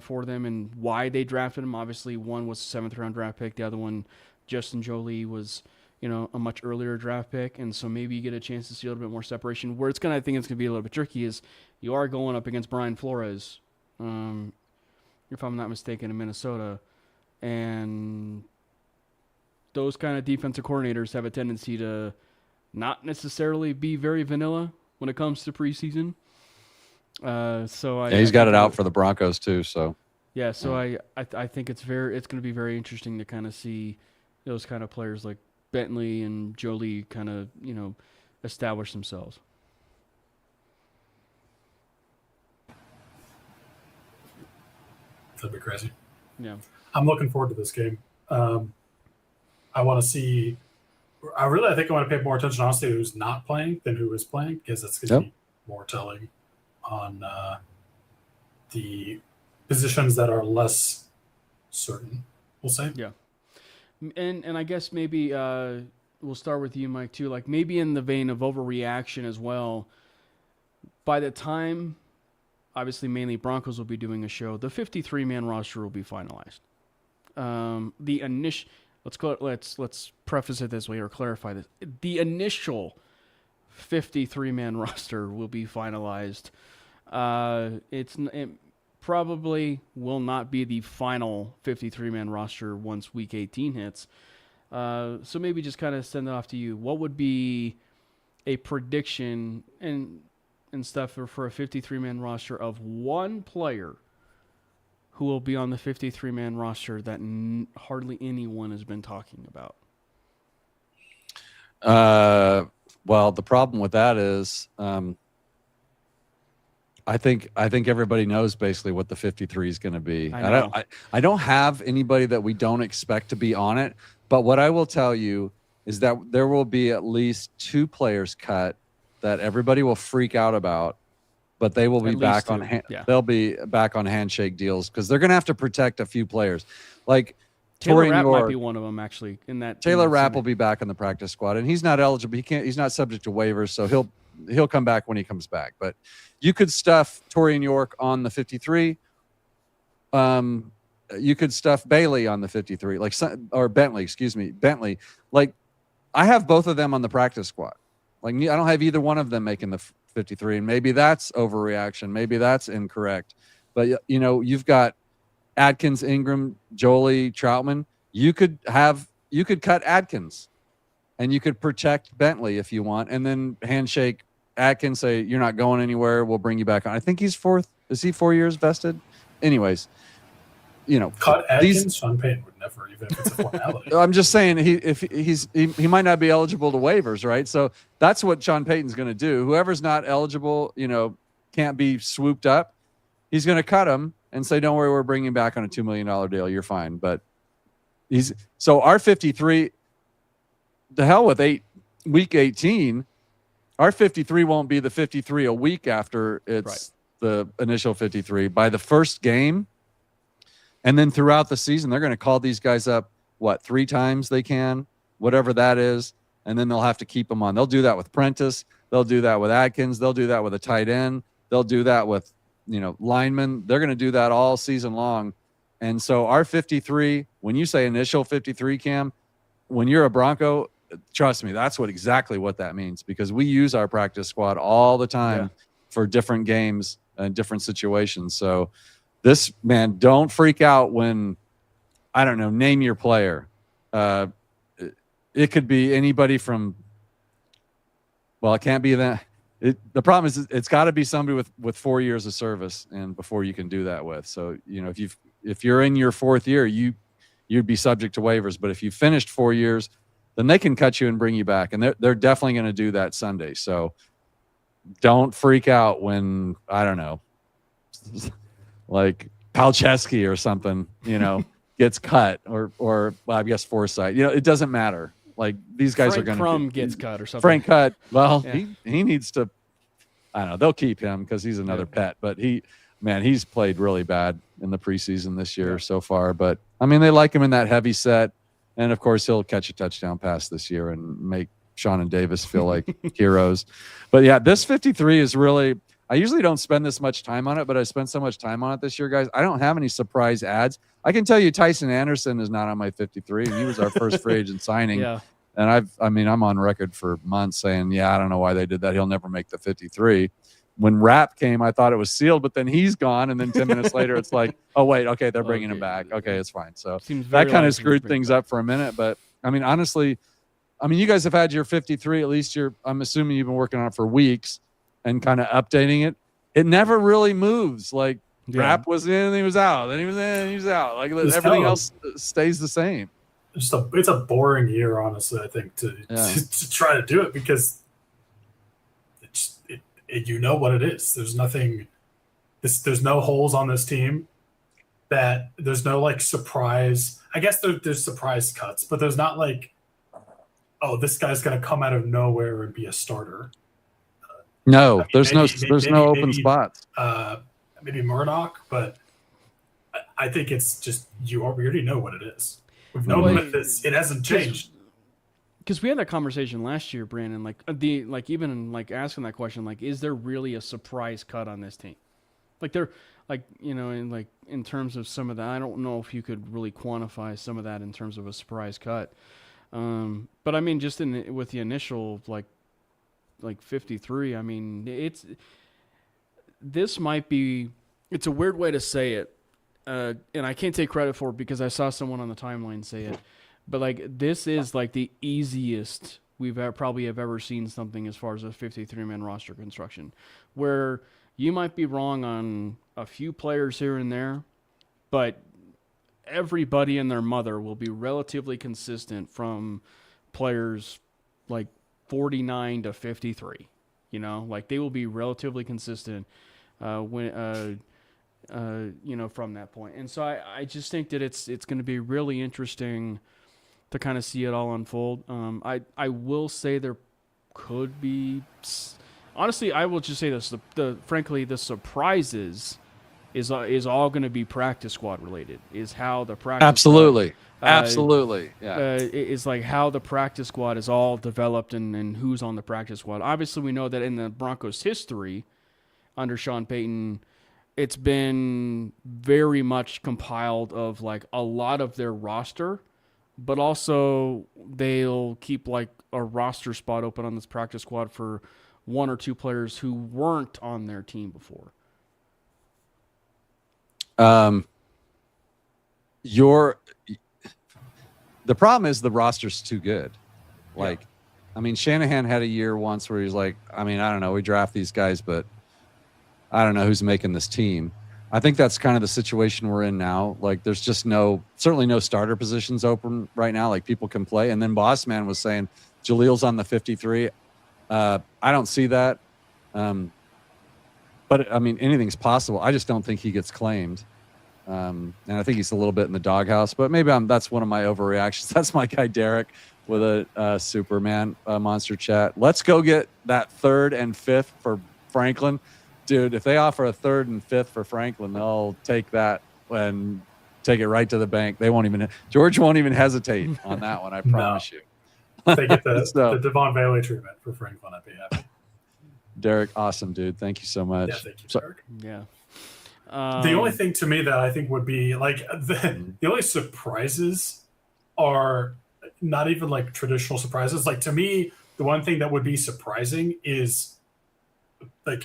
for them and why they drafted him. Obviously, one was a 7th round draft pick, the other one, Justin Jolie, was a much earlier draft pick, and so maybe you get a chance to see a little bit more separation. Where I think it's going to be a little bit tricky is you are going up against Brian Flores, if I'm not mistaken, in Minnesota, and those kind of defensive coordinators have a tendency to not necessarily be very vanilla when it comes to preseason. He's got it out for the Broncos too. So yeah, so I think it's going to be very interesting to kind of see those kind of players like Bentley and Jolie kind of, establish themselves. That'd be crazy. Yeah. I'm looking forward to this game. I want to see. I think I want to pay more attention, honestly, to who's not playing than who is playing, because it's going to be more telling on the positions that are less certain, we'll say. Yeah. And I guess maybe we'll start with you, Mike, too. Like maybe in the vein of overreaction as well. By the time, obviously, mainly Broncos will be doing a show, the 53-man roster will be finalized. The initial, let's preface it this way or clarify this. The initial 53-man roster will be finalized. It probably will not be the final 53-man roster once Week 18 hits. So maybe just kind of send it off to you. What would be a prediction and stuff for a 53-man roster of one player who will be on the 53-man roster that hardly anyone has been talking about? Well, the problem with that is I think everybody knows basically what the 53 is going to be. I don't have anybody that we don't expect to be on it, but what I will tell you is that there will be at least 2 players cut that everybody will freak out about, but they will be back on they'll be back on handshake deals because they're going to have to protect a few players. Like Taylor Rapp might be one of them, actually. Taylor Rapp will be back in the practice squad, and he's not eligible. He's not subject to waivers, so he'll come back when he comes back. But you could stuff Torian York on the 53. You could stuff Bailey on the 53, or Bentley, excuse me, Bentley. Like, I have both of them on the practice squad. Like, I don't have either one of them making the 53, and maybe that's overreaction. Maybe that's incorrect. But, you've got Adkins, Ingram, Jolie, Troutman. You could cut Adkins, and you could protect Bentley if you want, and then handshake Atkins, say, you're not going anywhere, we'll bring you back on. I think he's 4th. Is he 4 years vested? Anyways, cut Atkins. Sean Payton would never, even if it's a formality. I'm just saying he might not be eligible to waivers, right? So that's what Sean Payton's going to do. Whoever's not eligible, can't be swooped up. He's going to cut him and say, don't worry, we're bringing back on a $2 million deal. You're fine. But so our 53, the hell with week 18. Our 53 won't be the 53 a week after it's the initial 53. By the first game, and then throughout the season, they're going to call these guys up, 3 times they can, whatever that is, and then they'll have to keep them on. They'll do that with Prentice. They'll do that with Atkins. They'll do that with a tight end. They'll do that with, linemen. They're going to do that all season long. And so our 53, when you say initial 53, Cam, when you're a Bronco, trust me, that's exactly what that means, because we use our practice squad all the time for different games and different situations. So this, man, don't freak out when, I don't know, name your player. It could be anybody from, well, it can't be that. The problem is it's got to be somebody with 4 years of service and before you can do that with. So, if you're in your 4th year, you'd be subject to waivers. But if you finished 4 years, then they can cut you and bring you back. And they're definitely going to do that Sunday. So don't freak out when, I don't know, like Palczewski or something, gets cut or well, I guess Forsythe. It doesn't matter. Like these guys Frank are going to Crum gets cut or something. Frank cut. Well, Yeah. he needs to. I don't know. They'll keep him because he's another pet. But he's played really bad in the preseason this year so far. But I mean, they like him in that heavy set, and of course, he'll catch a touchdown pass this year and make Sean and Davis feel like heroes. But yeah, this 53 is really. I usually don't spend this much time on it, but I spent so much time on it this year, guys. I don't have any surprise ads. I can tell you Tyson Anderson is not on my 53, and he was our first free agent signing. Yeah. And I'm on record for months saying, I don't know why they did that. He'll never make the 53. When Rapp came, I thought it was sealed, but then he's gone. And then 10 minutes later, it's like, oh, wait, okay, they're bringing him back. Okay, it's fine. So that kind of screwed things up for a minute. But, I mean, honestly, you guys have had your 53. At least I'm assuming you've been working on it for weeks and kind of updating it. It never really moves. Like, Rapp was in and he was out. Then he was in and he was out. Like, everything else stays the same. It's a boring year, honestly, I think, to try to do it because you know what it is. There's nothing. There's no holes on this team. That there's no like surprise. I guess there's surprise cuts, but there's not like, oh, this guy's gonna come out of nowhere and be a starter. No, there's no open spots. Maybe Murdoch, but I think it's just we already know what it is. We've known this. It hasn't changed. Because we had that conversation last year, Brandon. Even asking that question, is there really a surprise cut on this team? In terms of some of that, I don't know if you could really quantify some of that in terms of a surprise cut. But I mean, just with the initial 53, I mean, this might be. It's a weird way to say it. And I can't take credit for it because I saw someone on the timeline say it, but this is the easiest we've probably have ever seen something as far as a 53-man roster construction, where you might be wrong on a few players here and there, but everybody and their mother will be relatively consistent from players 49 to 53. They will be relatively consistent from that point. And so I just think that it's going to be really interesting to kind of see it all unfold. I will say there could be, honestly, I will just say this, frankly, the surprises is all going to be practice squad related, is how the practice Absolutely. Yeah. Is how the practice squad is all developed and who's on the practice squad. Obviously, we know that in the Broncos history under Sean Payton, it's been very much compiled of a lot of their roster, but also they'll keep a roster spot open on this practice squad for one or two players who weren't on their team before. The problem is the roster's too good. Shanahan had a year once where he's I don't know, we draft these guys, but I don't know who's making this team. I think that's kind of the situation we're in now. There's just certainly no starter positions open right now. People can play. And then Bossman was saying Jalil's on the 53. I don't see that. But anything's possible. I just don't think he gets claimed. And I think he's a little bit in the doghouse, but maybe that's one of my overreactions. That's my guy, Derek, with a Superman monster chat. Let's go get that 3rd and 5th for Franklin. Dude, if they offer a 3rd and 5th for Franklin, they'll take that and take it right to the bank. George won't even hesitate on that one. I promise you. If they get the Devon Bailey treatment for Franklin, I'd be happy. Derek, awesome, dude. Thank you so much. Yeah, thank you, Derek. Yeah. The only thing to me that I think would be the only surprises are not even traditional surprises. To me, the one thing that would be surprising is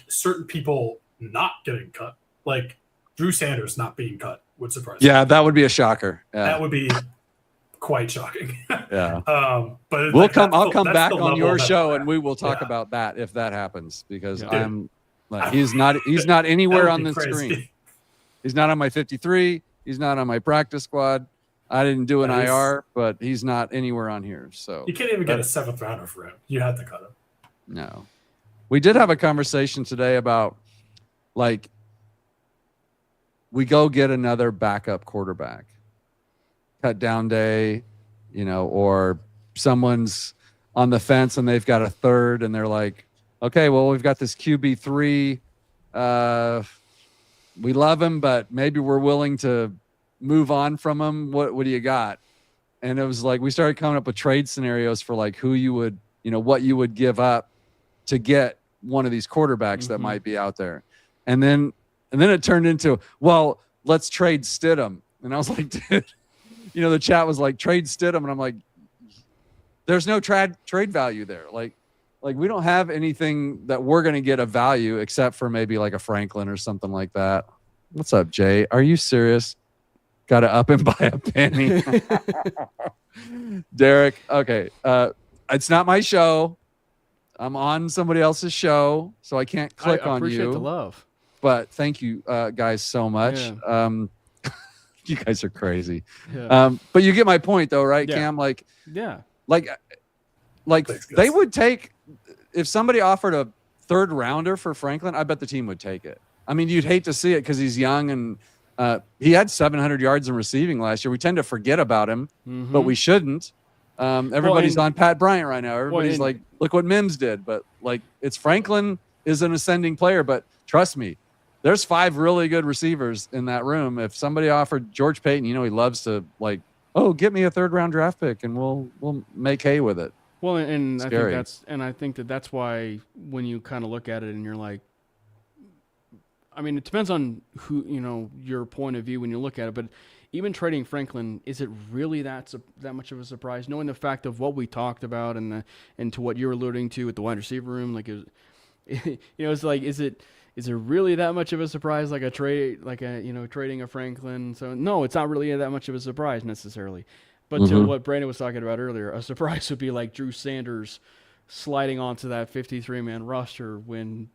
certain people not getting cut. Drew Sanders not being cut would surprise me. Yeah, that would be a shocker. Yeah. That would be quite shocking. Yeah. But I'll come back on your show and we will talk about that if that happens, because he's not anywhere on the screen. He's not on my 53. He's not on my practice squad. I didn't do an That is- IR, but he's not anywhere on here. So You can't even get a 7th rounder for him. You had to cut him. no. We did have a conversation today about like we go get another backup quarterback. Cut down day, or someone's on the fence and they've got a third and they're like, okay, well, we've got this QB3. We love him, but maybe we're willing to move on from him. What do you got? And it was like we started coming up with trade scenarios for like who you would, what you would give up to get one of these quarterbacks that might be out there. And then it turned into, well, let's trade Stidham. And I was like, dude, the chat was like, trade Stidham. And I'm like, there's no trade value there. Like we don't have anything that we're going to get a value except for maybe like a Franklin or something like that. What's up, Jay? Are you serious? Got to up and buy a penny. Derek. Okay. It's not my show. I'm on somebody else's show, so I can't click on you. I appreciate the love. But thank you guys so much. Yeah. You guys are crazy. Yeah. But you get my point though, right, Yeah. Cam? Like Thanks, they guys. would take, if somebody offered a 3rd rounder for Franklin, I bet the team would take it. I mean, you'd hate to see it because he's young and he had 700 yards in receiving last year. We tend to forget about him, but we shouldn't. Everybody's on Pat Bryant right now. Everybody's like, look what Mims did. But like, it's Franklin is an ascending player, but trust me, there's 5 really good receivers in that room. If somebody offered George Payton, he loves to like, oh, get me a 3rd round draft pick and we'll make hay with it. Well, and Scary. I think that's why when you kind of look at it and you're like, I mean, it depends on who, your point of view when you look at it, but even trading Franklin, is it really that much of a surprise? Knowing the fact of what we talked about and to what you're alluding to with the wide receiver room, like, it's like, is it really that much of a surprise? Like a trade, trading a Franklin. So no, it's not really that much of a surprise necessarily. But to what Brandon was talking about earlier, a surprise would be like Drew Sanders sliding onto that 53-man roster when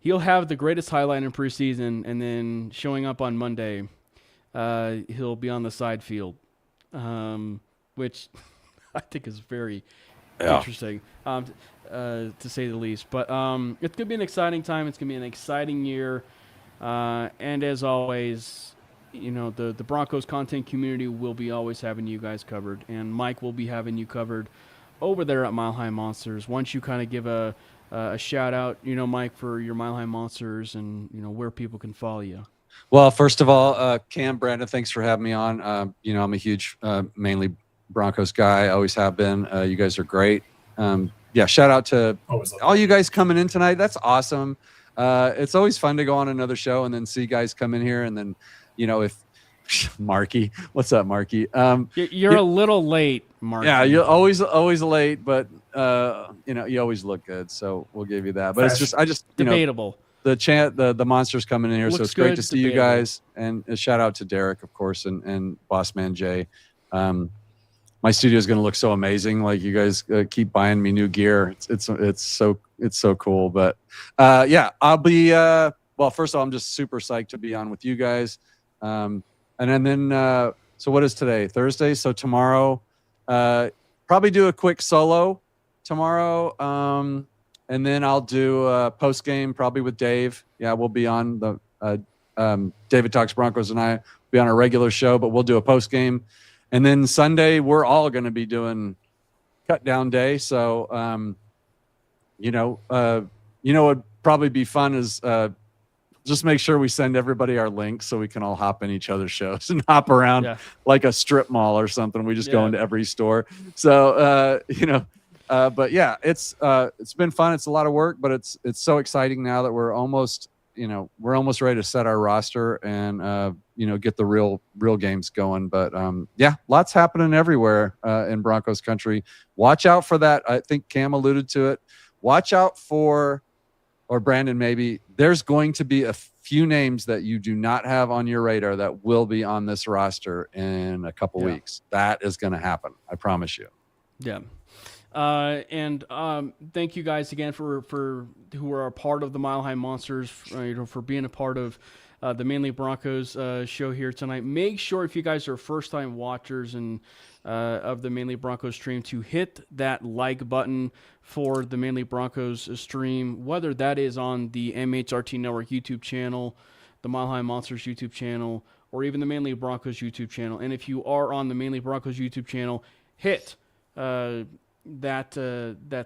he'll have the greatest highlight in preseason, and then showing up on Monday, he'll be on the side field, which I think is very interesting, to say the least. But it's going to be an exciting time. It's going to be an exciting year. And as always, the Broncos content community will be always having you guys covered. And Mike will be having you covered over there at Mile High Monsters. Once you kind of give a shout out, Mike, for your Mile High Monsters and, where people can follow you. Well, first of all, Cam, Brandon, thanks for having me on. I'm a huge, mainly Broncos guy. I always have been. You guys are great. Shout out to all you guys coming in tonight. That's awesome. It's always fun to go on another show and then see guys come in here. And then, if Marky, what's up, Marky? You're a little late, Marky. Yeah, you're always late, but you always look good. So we'll give you that. But it's just, debatable. The monsters coming in here, so it's great to see you debatable. guys. And a shout out to Derek, of course, and Boss Man Jay. My studio is going to look so amazing. Like, you guys keep buying me new gear. It's so cool. But I'll be first of all, I'm just super psyched to be on with you guys. And then so what is today? Thursday. So tomorrow, probably do a quick solo tomorrow. And then I'll do a post game probably with Dave. Yeah, we'll be on the David Talks Broncos and I will be on a regular show, but we'll do a post game. And then Sunday, we're all going to be doing cut down day. So, what'd probably be fun is just make sure we send everybody our links so we can all hop in each other's shows and hop around like a strip mall or something. We just go into every store. So, but yeah, it's been fun. It's a lot of work, but it's so exciting now that we're almost ready to set our roster and, get the real games going. But lots happening everywhere in Broncos country. Watch out for that. I think Cam alluded to it. Watch out for, or Brandon, maybe there's going to be a few names that you do not have on your radar that will be on this roster in a couple weeks. That is going to happen. I promise you. Yeah. And thank you guys again for who are a part of the Mile High Monsters, for being a part of the Mainly Broncos show here tonight. Make sure if you guys are first-time watchers and of the Mainly Broncos stream to hit that like button for the Mainly Broncos stream, whether that is on the MHRT Network YouTube channel, the Mile High Monsters YouTube channel, or even the Mainly Broncos YouTube channel. And if you are on the Mainly Broncos YouTube channel, hit that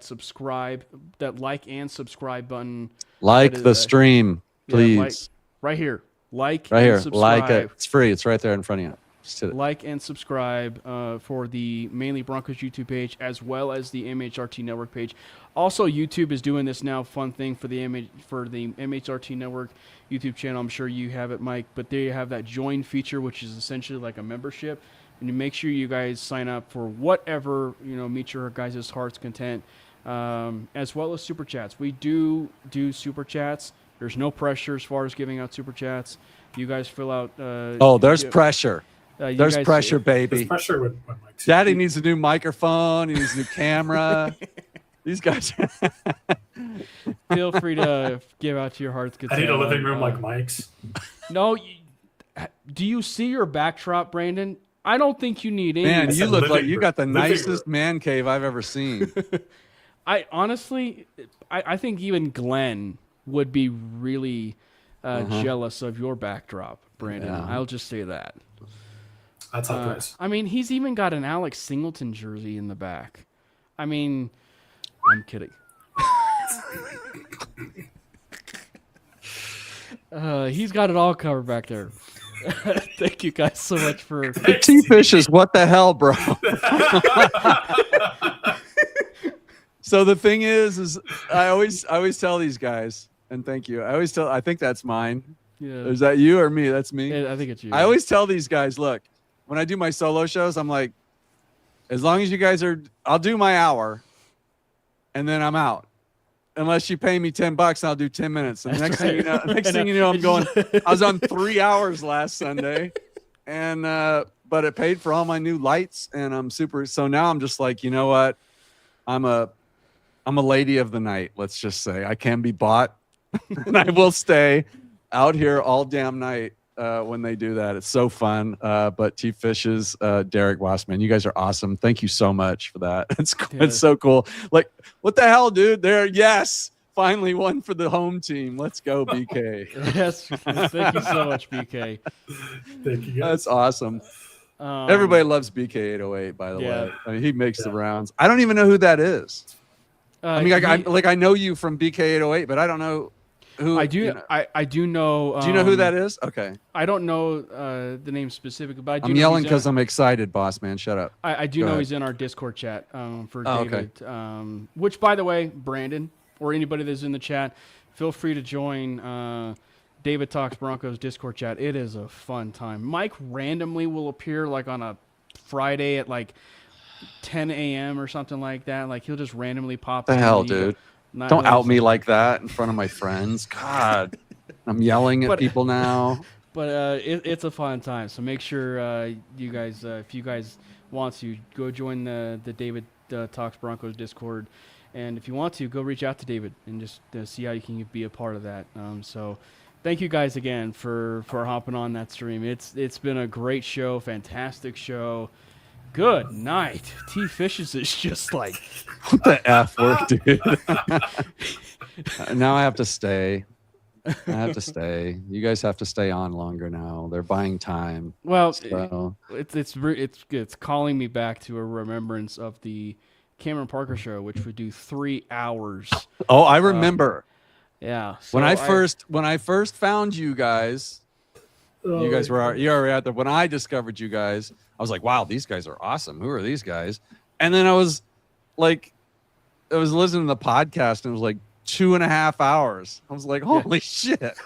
subscribe, that like and subscribe button. Like the stream, please. Right here. Like right and here. subscribe. Like it. It's free. It's right there in front of you. Just hit it. Like and subscribe for the Mainly Broncos YouTube page as well as the MHRT Network page. Also, YouTube is doing this now fun thing for the MHRT Network YouTube channel. I'm sure you have it, Mike, but they have that join feature, which is essentially like a membership. And you make sure you guys sign up for whatever meets your guys' heart's content, as well as super chats. We do super chats. There's no pressure as far as giving out super chats. You guys fill out. There's pressure. There's pressure, baby. There's pressure when Mike's Daddy needs a new microphone. He needs a new camera. These guys. Feel free to give out your heart's content. I need a living room like Mike's. No, do you see your backdrop, Brandon? I don't think you need any. Man, you look like you got the living nicest man cave I've ever seen. I honestly, I think even Glenn would be really jealous of your backdrop, Brandon. Yeah. I'll just say that. That's how it is. I mean, he's even got an Alex Singleton jersey in the back. I mean, I'm kidding. He's got it all covered back there. Thank you guys so much for The T-Fishes, what the hell, bro? So the thing is I always tell these guys, and thank you. I think that's mine. Yeah. Is that you or me? That's me. I think it's you. I always tell these guys, look, when I do my solo shows, I'm like, as long as you guys I'll do my hour and then I'm out. Unless you pay me $10, I'll do 10 minutes. And next thing you know, I'm going, I was on 3 hours last Sunday and, but it paid for all my new lights and I'm super. So now I'm just like, you know what? I'm a lady of the night. Let's just say I can be bought and I will stay out here all damn night when they do that. It's so fun. But T-Fishes, Derek Wassman, you guys are awesome. Thank you so much for that. It's so cool. Like, what the hell, dude? Yes. Finally one for the home team. Let's go, BK. Yes. Thank you so much, BK. Thank you guys. That's awesome. Everybody loves BK808, by the way. I mean, he makes the rounds. I don't even know who that is. I mean, I know you from BK808, but I don't know who. I do. I do know. Do you know who that is? Okay. I don't know the name specifically, but I do. I'm yelling because I'm excited, boss man. Shut up. I do know he's in our Discord chat for David. Okay. Which, by the way, Brandon or anybody that's in the chat, feel free to join David Talks Broncos Discord chat. It is a fun time. Mike randomly will appear like on a Friday at like 10 a.m. or something like that. Like he'll just randomly pop. The hell, dude. Don't out me like that in front of my friends. God, I'm yelling at people now. But it's a fun time. So make sure you guys, if you guys want to, go join the David Talks Broncos Discord. And if you want to, go reach out to David and just see how you can be a part of that. So thank you guys again for hopping on that stream. It's been a great show, fantastic show. Good night. T-Fishes is just like... What the F word, dude? Now I have to stay. You guys have to stay on longer now. They're buying time. Well, so. it's calling me back to a remembrance of the Cameron Parker show, which would do 3 hours. Oh, I remember. Yeah. So when I first found you guys, you guys were already out there. When I discovered you guys, I was like, wow, these guys are awesome. Who are these guys? And then I was listening to the podcast and it was like 2.5 hours. I was like, holy shit.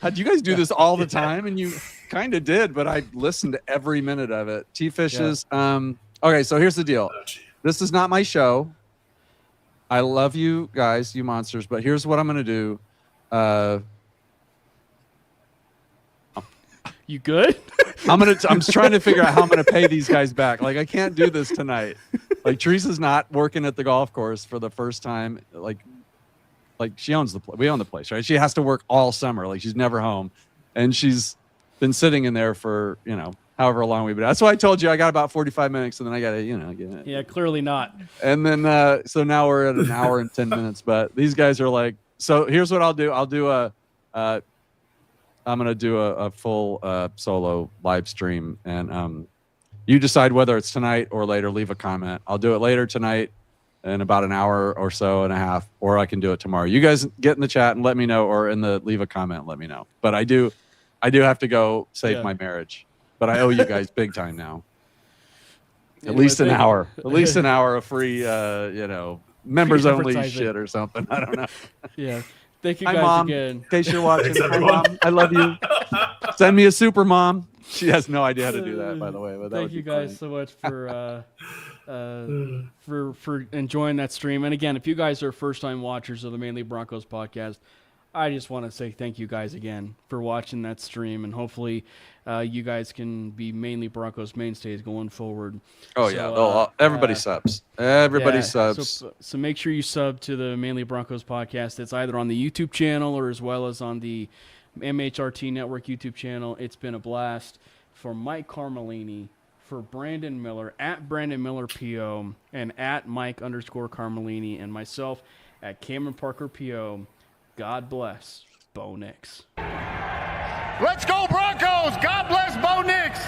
How'd you guys do this all the time? And you kind of did, but I listened to every minute of it. T-Fishes. Yeah. Okay, so here's the deal. This is not my show. I love you guys, you monsters, but here's what I'm going to do. You good? I'm trying to figure out how I'm going to pay these guys back. Like, I can't do this tonight. Like, Teresa's not working at the golf course for the first time. Like she owns we own the place, right? She has to work all summer. Like, she's never home. and she's been sitting in there for however long we've been. That's why I told you I got about 45 minutes, and then I got to get it. Yeah, clearly not. And then so now we're at an hour and 10 minutes. But these guys are like, so here's what I'll do. I'll do I'm gonna do a full solo live stream, and you decide whether it's tonight or later. Leave a comment. I'll do it later tonight in about an hour or so and a half, or I can do it tomorrow. You guys get in the chat and let me know, or leave a comment and let me know. But I do have to go save my marriage. But I owe you guys big time now. At least an hour. At least an hour of free, members only shit or something. I don't know. Yeah. Thank you Hi, guys Mom. again. In case you're watching. Thanks, Hi, Mom. I love you. Send me a super mom. She has no idea how to do that, by the way. But Thank you guys so much for for enjoying that stream. And again, if you guys are first-time watchers of the Mainly Broncos podcast, I just want to say thank you guys again for watching that stream, and hopefully you guys can be Mainly Broncos mainstays going forward. Oh, yeah. Everybody subs. Everybody subs. So make sure you sub to the Mainly Broncos podcast. It's either on the YouTube channel or as well as on the MHRT Network YouTube channel. It's been a blast. For Mike Carmelini, for Brandon Miller, at Brandon Miller PO, and at Mike_Carmelini, and myself at Cameron Parker PO. God bless Bo Nix. Let's go Broncos! God bless Bo Nix!